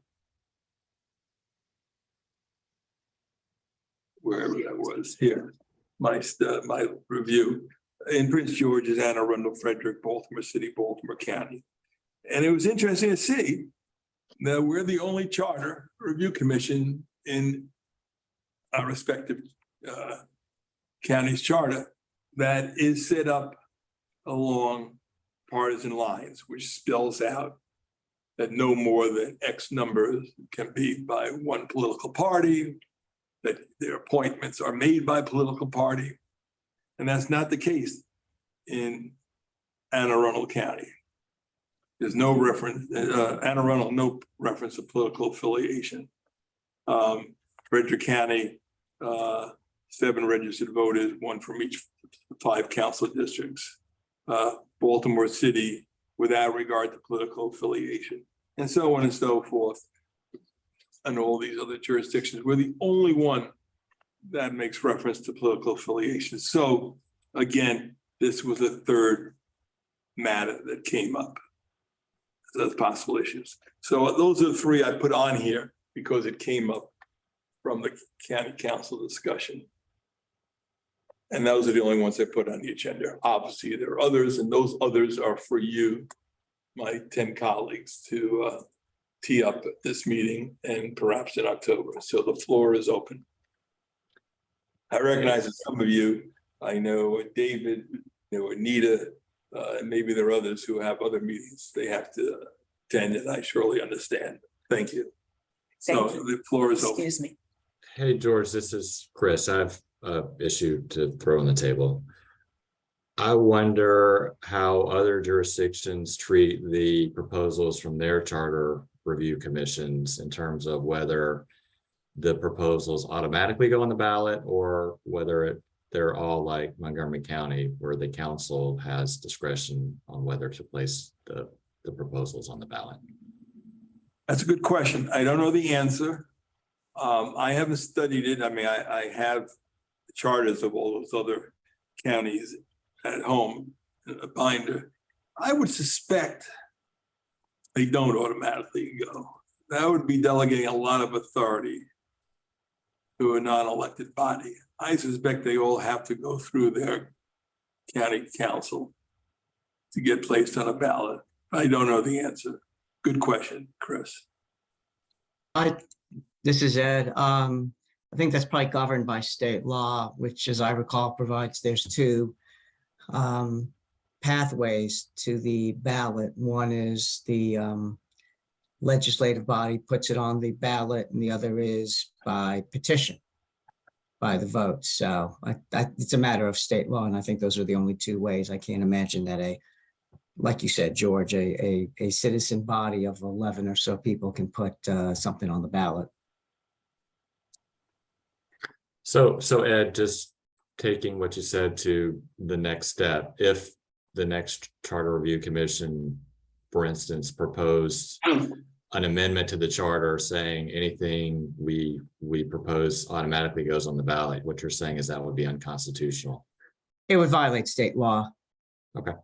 wherever that was here, my review in Prince George's, Anne Arundel, Frederick, Baltimore City, Baltimore County. And it was interesting to see that we're the only charter review commission in our respective county's charter that is set up along partisan lines, which spells out that no more than X numbers can be by one political party, that their appointments are made by political party. And that's not the case in Anne Arundel County. There's no reference, Anne Arundel, no reference to political affiliation. Frederick County, 7 registered voters, 1 from each 5 council districts. Baltimore City, without regard to political affiliation, and so on and so forth. And all these other jurisdictions, we're the only one that makes reference to political affiliation. So again, this was a third matter that came up as possible issues. So those are the 3 I put on here because it came up from the county council discussion. And those are the only ones I put on the agenda. Obviously, there are others, and those others are for you, my 10 colleagues, to tee up at this meeting and perhaps in October. So the floor is open. I recognize that some of you, I know David, Anita, and maybe there are others who have other meetings they have to attend, and I surely understand. Thank you. So the floor is open. Excuse me. Hey, George, this is Chris. I have an issue to throw on the table. I wonder how other jurisdictions treat the proposals from their charter review commissions in terms of whether the proposals automatically go on the ballot or whether they're all like Montgomery County, where the council has discretion on whether to place the proposals on the ballot. That's a good question. I don't know the answer. I haven't studied it. I mean, I have the charters of all those other counties at home in a binder. I would suspect they don't automatically go. That would be delegating a lot of authority to a non-elected body. I suspect they all have to go through their county council to get placed on a ballot. I don't know the answer. Good question, Chris. This is Ed. I think that's probably governed by state law, which, as I recall, provides there's 2 pathways to the ballot. One is the legislative body puts it on the ballot, and the other is by petition, by the vote. So it's a matter of state law, and I think those are the only 2 ways. I can't imagine that like you said, George, a citizen body of 11 or so people can put something on the ballot. So Ed, just taking what you said to the next step, if the next Charter Review Commission, for instance, proposed an amendment to the charter saying anything we propose automatically goes on the ballot, what you're saying is that would be unconstitutional. It would violate state law. Okay.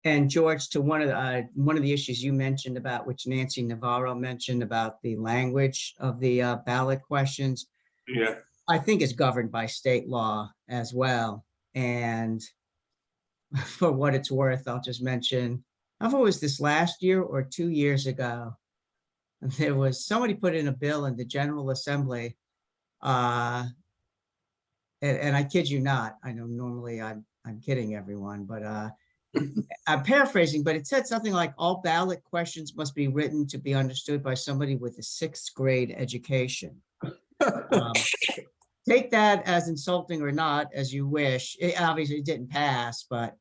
And George, to one of the issues you mentioned about, which Nancy Navarro mentioned about the language of the ballot questions. Yeah. I think it's governed by state law as well. And for what it's worth, I'll just mention, I thought it was this last year or 2 years ago, there was somebody put in a bill in the General Assembly. And I kid you not, I know normally I'm kidding everyone, but I'm paraphrasing, but it said something like all ballot questions must be written to be understood by somebody with a 6th grade education. Take that as insulting or not, as you wish. It obviously didn't pass, but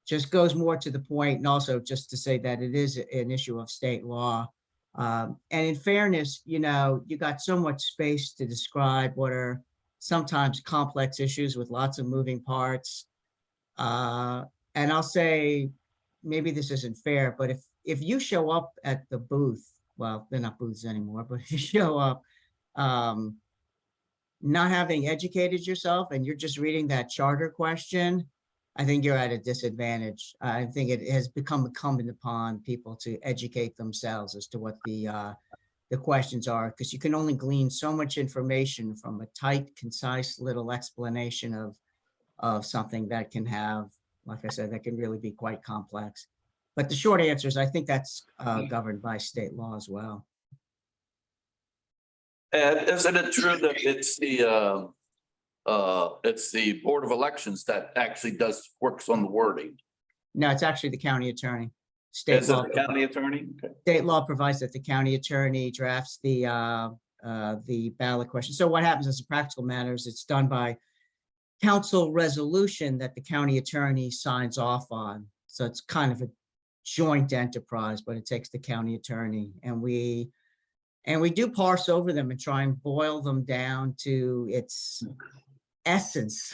just goes more to the point, and also just to say that it is an issue of state law. And in fairness, you got so much space to describe what are sometimes complex issues with lots of moving parts. And I'll say, maybe this isn't fair, but if you show up at the booth, well, they're not booths anymore, but if you show up not having educated yourself and you're just reading that charter question, I think you're at a disadvantage. I think it has become incumbent upon people to educate themselves as to what the questions are, because you can only glean so much information from a tight, concise little explanation of something that can have, like I said, that can really be quite complex. But the short answer is I think that's governed by state law as well. And isn't it true that it's the Board of Elections that actually works on the wording? No, it's actually the county attorney. State Is it law, the county attorney? Okay. state law provides that the county attorney drafts the ballot question. So what happens as a practical matter is it's done by council resolution that the county attorney signs off on. So it's kind of a joint enterprise, but it takes the county attorney, and we do parse over them and try and boil them down to its essence.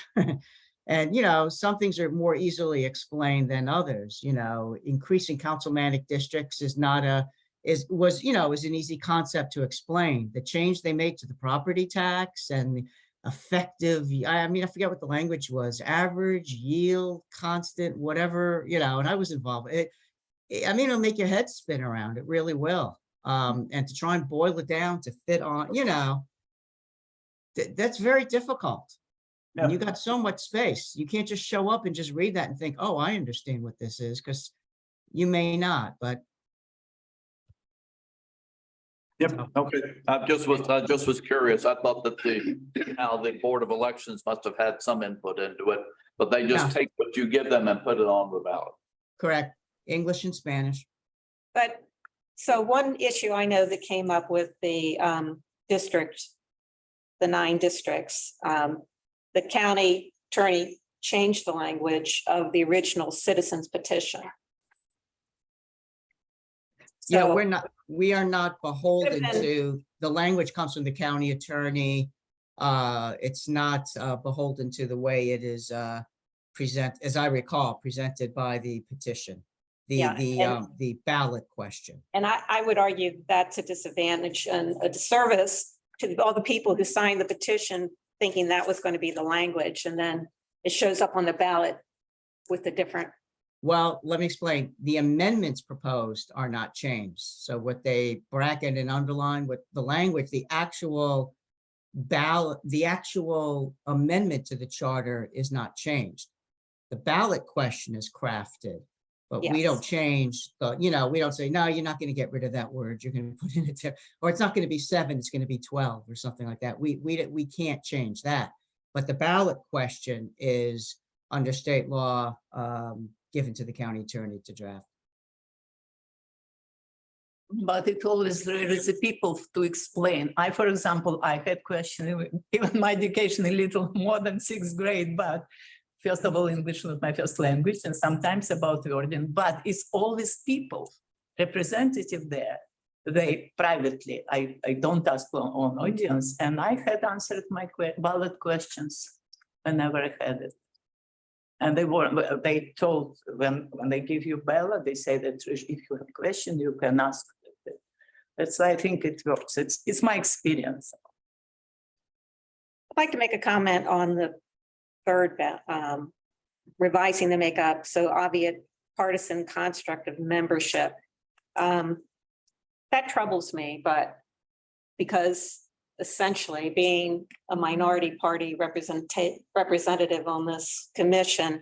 And, you know, some things are more easily explained than others. You know, increasing councilmanic districts is an easy concept to explain. The change they made to the property tax and effective, I forget what the language was, average, yield, constant, whatever, you know, and I was involved. It'll make your head spin around. It really will. And to try and boil it down to fit on, you know, that's very difficult. And you got so much space. You can't just show up and just read that and think, oh, I understand what this is, because you may not, but. Yep, okay. I just was curious. I thought that the Board of Elections must have had some input into it, but they just No. take what you give them and put it on the ballot. Correct. English and Spanish. But, so one issue I know that came up with the district, the 9 districts, the county attorney changed the language of the original citizens petition. Yeah, So- we are not beholden Could've been- to, the language comes from the county attorney. It's not beholden to the way it is as I recall, presented by the petition, Yeah, the ballot question. And I would argue that's a disadvantage and a disservice to all the people who signed the petition, thinking that was going to be the language, and then it shows up on the ballot with the different. Well, let me explain. The amendments proposed are not changed. So what they bracket and underline with the language, the actual ballot, the actual amendment to the charter is not changed. The ballot question is crafted, but we don't Yes. change we don't say, no, you're not going to get rid of that word. You're going to put in it, or it's not going to be 7, it's going to be 12 or something like that. We can't change that. But the ballot question is under state law, given to the county attorney to draft. But it always there is a people to explain. For example, I had question, even my education a little more than 6th grade, but first of all, English was my first language, and sometimes about wording, but it's always people, representative there. They privately, I don't ask on audience, and I had answered my ballot questions. I never had it. And they told when they give you ballot, they say that if you have a question, you can ask. That's why I think it works. It's my experience. I'd like to make a comment on the third, revising the makeup, so obvious partisan construct of membership. That troubles me, but because essentially being a minority party representative on this commission,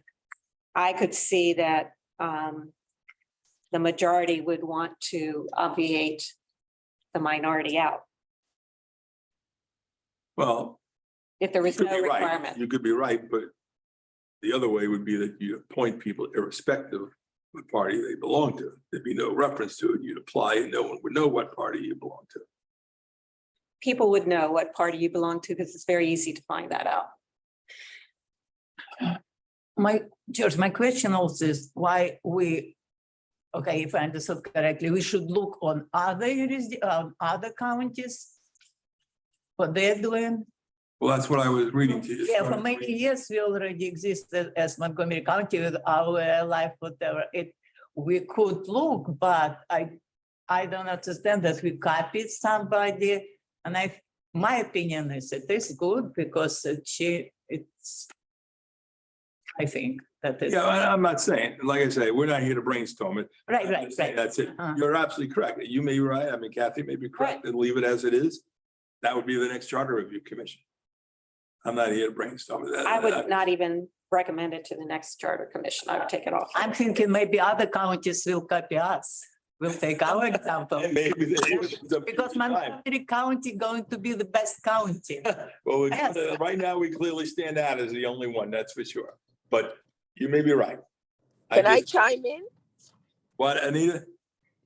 I could see that the majority would want to obviate the minority out Well, if there you was could no be right. requirement. You could be right, but the other way would be that you appoint people irrespective of what party they belong to. There'd be no reference to it. You'd apply and no one would know what party you belong to. People would know what party you belong to because it's very easy to find that out. George, my question also is why okay, if I understood correctly, we should look on other counties, what they're doing. Well, that's what I was reading to you. Yeah, for many years, we already existed as Montgomery County with our life, whatever. We could look, but I don't understand that we copied somebody. And my opinion is it is good because I think that is. Yeah, I'm not saying, like I say, we're not here to brainstorm it. Right. That's it. Uh-huh. You're absolutely correct. You may be right. I mean, Kathy may be correct and leave it as it is. That would be the next charter review commission. I'm not here to brainstorm that. I would not even recommend it to the next charter commission. I would take it off. I'm thinking maybe other counties will copy us. We'll take our example. Maybe Because Montgomery County going to be the best county. Well, Yes. right now, we clearly stand out as the only one, that's for sure. But you may be right. Can I just- chime in? What, Anita?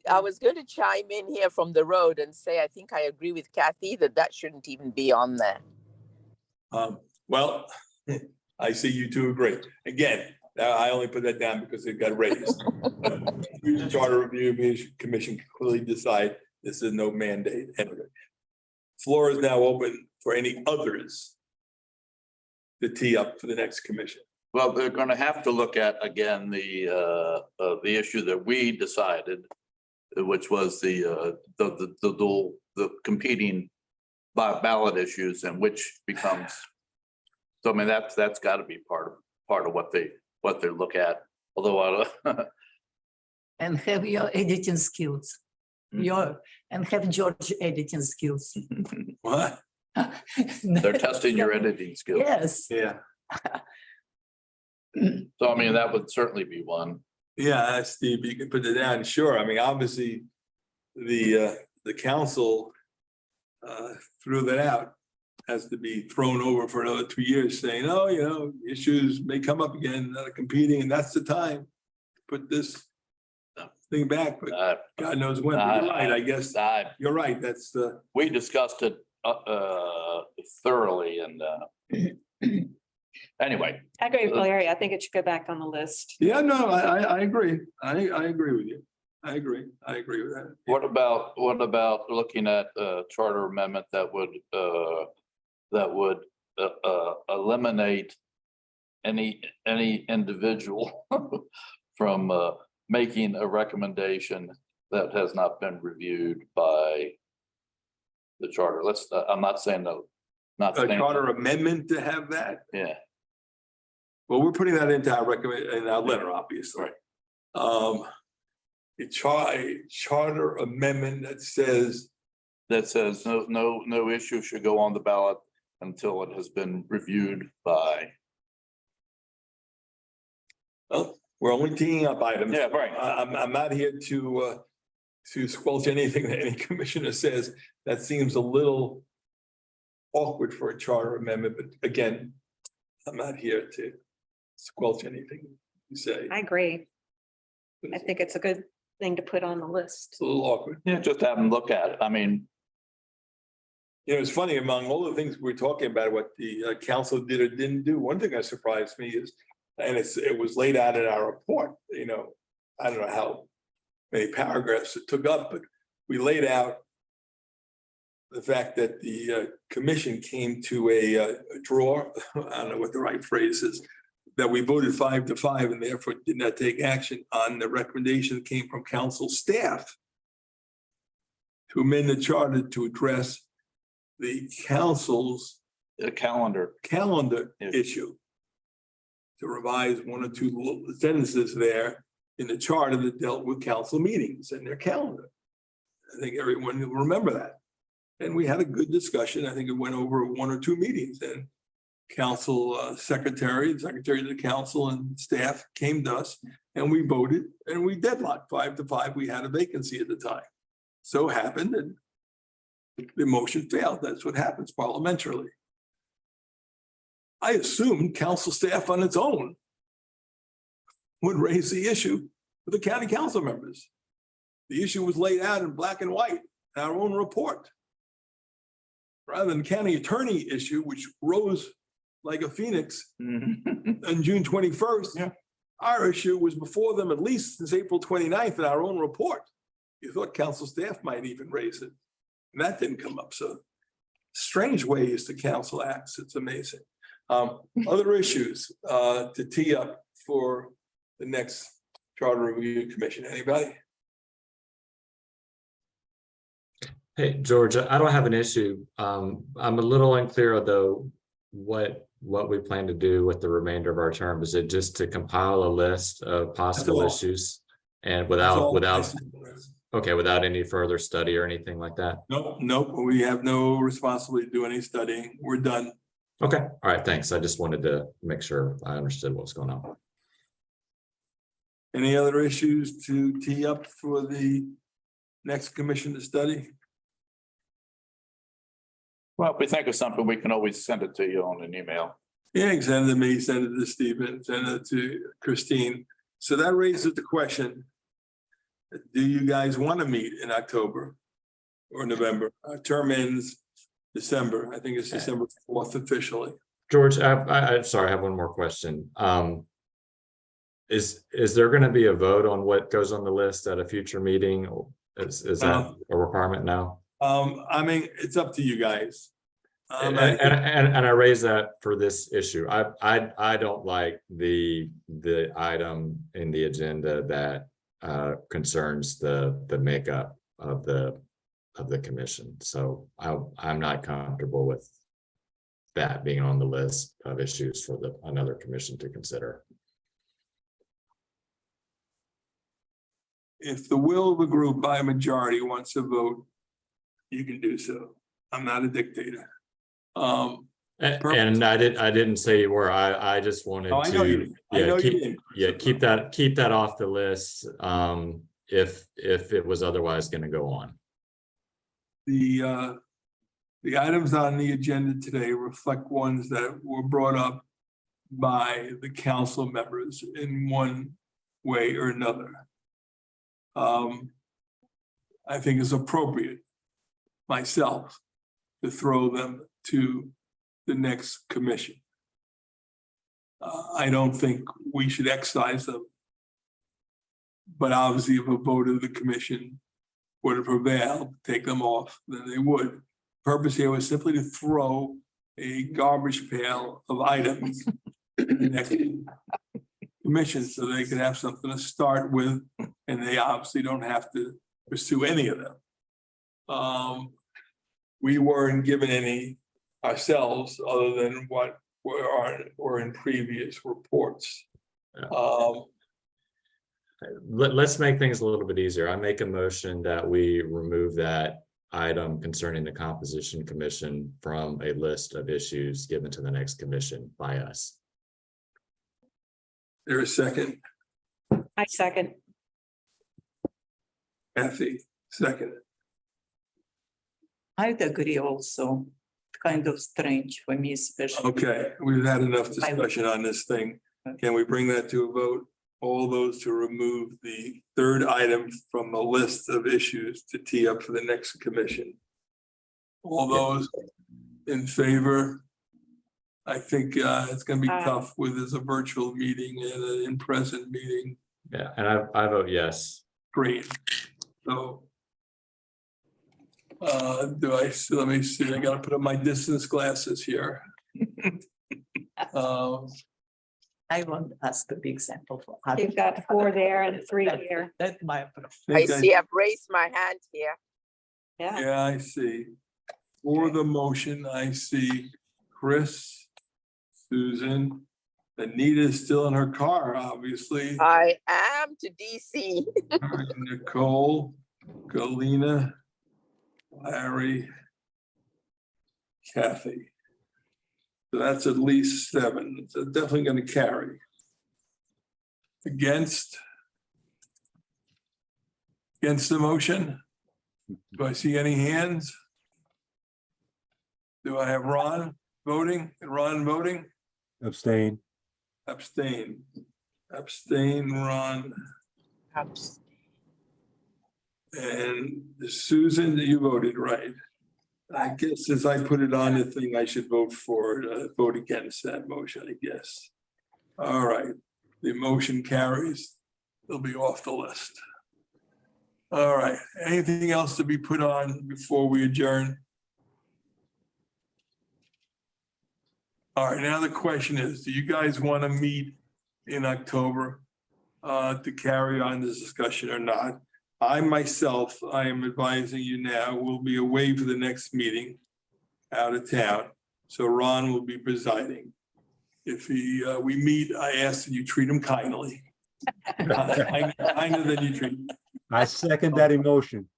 I was going to chime in here from the road and say, I think I agree with Kathy that that shouldn't even be on there. Well, I see you two agree. Again, I only put that down because it got raised. The Charter Review Commission can clearly decide this is no mandate. Anyway, floor is now open for any others to tee up for the next commission. Well, they're gonna have to look at, again, the issue that we decided, which was the dual, the competing ballot issues, and which becomes, so I mean, that's gotta be part of what they look at, although I And have your editing skills. And have George editing skills. What? they're testing your editing skills. Yes. Yeah. So I mean, that would certainly be one. Yeah, Steve, you can put it down. Sure. I mean, obviously, the council threw that out. Has to be thrown over for another 2 years, saying, oh, you know, issues may come up again, competing, and that's the time to put this thing back, but God knows when. But you're right, I guess, you're right, that's the. We discussed it thoroughly, and anyway. I agree with Larry. I think it should go back on the list. Yeah, no, I agree. I agree with you. I agree with that. What about looking at a charter amendment that would eliminate any individual from making a recommendation that has not been reviewed by the charter? I'm not saying no, not A saying. charter amendment to have that? Yeah. Well, we're putting that into our in our letter, obviously. Right. A charter amendment that says. No issue should go on the ballot until it has been reviewed by. Well, we're only teeing up items. Yeah, right. I'm not here to squelch anything that any commissioner says. That seems a little awkward for a charter amendment, but again, I'm not here to squelch anything you say. I agree. I think it's a good thing to put on the list. It's a little awkward. Yeah, just have them look at it. I mean, You know, it's funny, among all the things we're talking about, what the council did or didn't do, one thing that surprised me is, and it was laid out in our report, you know, I don't know how many paragraphs it took up, but we laid out the fact that the commission came to a draw, I don't know what the right phrase is, that we voted 5-5 and therefore did not take action on the recommendation that came from council staff to amend the charter to address the council's calendar issue. To revise one or two little sentences there in the charter that dealt with council meetings and their calendar. I think everyone will remember that. And we had a good discussion. I think it went over 1 or 2 meetings, and council secretary of the council and staff came to us and we voted and we deadlocked 5-5. We had a vacancy at the time. So happened and the motion failed. That's what happens parliamentarily. I assumed council staff on its own would raise the issue with the county council members. The issue was laid out in black and white in our own report. Rather than county attorney issue, which rose like a phoenix on June 21st, Yeah. Our issue was before them at least since April 29th in our own report. You thought council staff might even raise it. And that didn't come up. So strange ways the council acts. It's amazing. Other issues to tee up for the next Charter Review Commission. Anybody? Hey, George, I don't have an issue. I'm a little unclear though, what we plan to do with the remainder of our term. Is it just to compile a list of possible all. issues and That's all. without any further study or anything like that? Nope. We have no responsibility to do any studying. We're done. Okay, all right, thanks. I just wanted to make sure I understood what was going on. Any other issues to tee up for the next commission to study? Well, if we think of something, we can always send it to you on an email. Yeah, send it to me, send it to Stephen, send it to Christine. So that raises the question. Do you guys want to meet in October or November? Our term ends December. I think it's December 4th officially. George, I'm sorry, I have one more question. Is there going to be a vote on what goes on the list at a future meeting? Is that a requirement now? I mean, it's up to you guys. And I raise that for this issue. I don't like the item in the agenda that concerns the makeup of the commission. So I'm not comfortable with that being on the list of issues for another commission to consider. If the will of the group by a majority wants to vote, you can do so. I'm not a dictator. And I didn't say you were. I just wanted I know you to did. keep that off the list. If it was otherwise going to go on. The items on the agenda today reflect ones that were brought up by the council members in one way or another. I think it's appropriate myself to throw them to the next commission. I don't think we should excise them. But obviously, if a vote of the commission were to prevail, take them off, then they would. Purpose here was simply to throw a garbage pail of items in the next commission so they could have something to start with, and they obviously don't have to pursue any of them. We weren't given any ourselves other than what were in previous reports. Let's make things a little bit easier. I make a motion that we remove that item concerning the composition commission from a list of issues given to the next commission by us. There's a second. I second. Kathy, second. I'd agree also. Kind of strange for me, especially. Okay, we've had enough discussion on this thing. Can we bring that to a vote? All those to remove the third item from the list of issues to tee up for the next commission. All those in favor? I think it's gonna be tough with this a virtual meeting and an in-person meeting. Yeah, and I vote yes. Great. So let me see, I gotta put up my distance glasses here. I want us to be example for You've got 4 there and 3 here. That's my approach. I see, I've raised my hand here. Yeah. Yeah, I see. For the motion, I see Chris, Susan, Anita's still in her car, obviously. I am to DC. Nicole, Galena, Larry, Kathy. So that's at least 7. So definitely going to carry. Against the motion? Do I see any hands? Do I have Ron voting? Ron voting? Abstain. Abstain. Abstain, Ron. And Susan, you voted right. I guess as I put it on the thing, I should vote vote against that motion, I guess. All right, the motion carries. They'll be off the list. All right, anything else to be put on before we adjourn? All right, now the question is, do you guys want to meet in October to carry on this discussion or not? I myself, I am advising you now, will be away for the next meeting out of town. So Ron will be presiding. If we meet, I ask that you treat him kindly. Kinder than you treat. I second that emotion.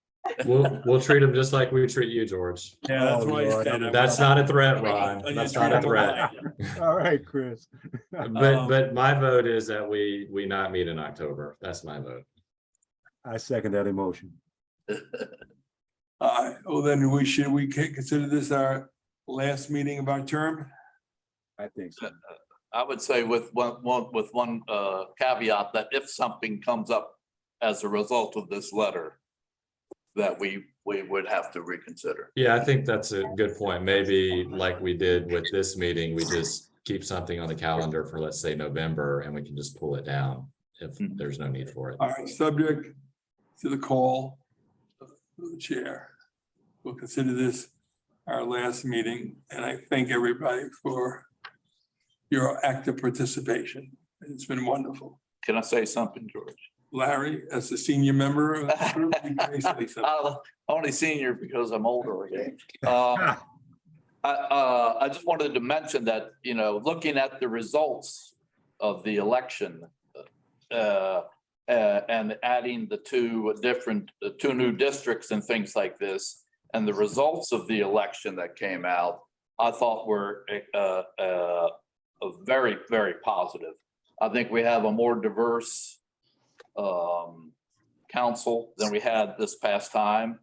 We'll treat them just like we treat you, George. Yeah, that's Oh, why I Lord. said. That's not a threat, Ron. That's not a threat. All right, Chris. But my vote is that we not meet in October. That's my vote. I second that emotion. All right, well then we consider this our last meeting of our term? I think so. I would say with one caveat that if something comes up as a result of this letter, that we would have to reconsider. Yeah, I think that's a good point. Maybe like we did with this meeting, we just keep something on the calendar for, let's say, November, and we can just pull it down if there's no need for it. All right, subject to the call of the chair. We'll consider this our last meeting, and I thank everybody for your active participation. It's been wonderful. Can I say something, George? Larry, as the senior member of the group, you may say something. Only senior because I'm older again. I just wanted to mention that, you know, looking at the results of the election and adding the two new districts and things like this, and the results of the election that came out, I thought were very, very positive. I think we have a more diverse council than we had this past time.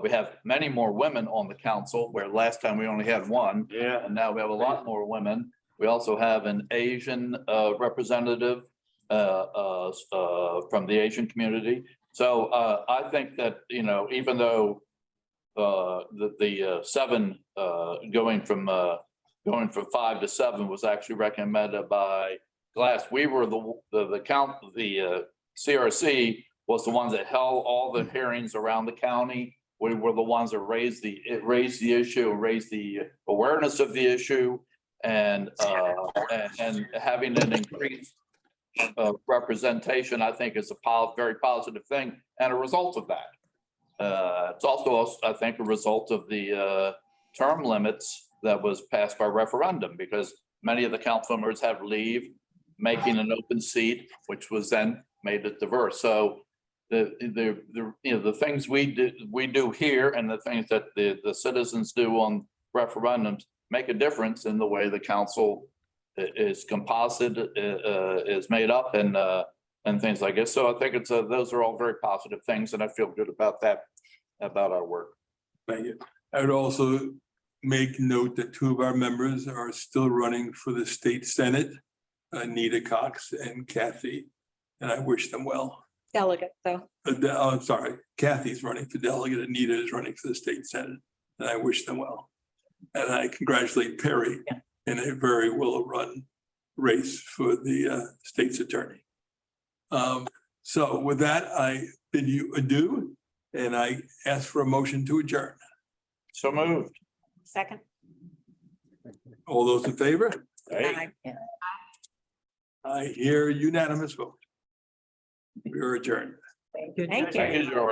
We have many more women on the council, where last time we only had one. Yeah. And now we have a lot more women. We also have an Asian representative from the Asian community. So I think that, you know, even though the seven going from 5 to 7 was actually recommended by Glass, we were the CRC was the ones that held all the hearings around the county. We were the ones that raised the issue, raised the awareness of the issue, and having an increased representation, I think, is a very positive thing and a result of that. It's also, I think, a result of the term limits that was passed by referendum, because many of the council members have leave, making an open seat, which was then made it diverse. So the things we do here and the things that the citizens do on referendums make a difference in the way the council is composite, is made up, and things like this. So I think those are all very positive things, and I feel good about that, about our work. Thank you. I would also make note that 2 of our members are still running for the state senate, Anita Cox and Kathy, and I wish them well. Delegate, though. I'm sorry, Kathy's running for delegate, Anita is running for the state senate, and I wish them well. And I congratulate Perry in a very well-run race for the state's attorney. So with that, I bid you adieu, and I ask for a motion to adjourn. So moved. Second. All those in favor? Aye. I hear unanimous vote. We are adjourned. Thank you. Thank you, George.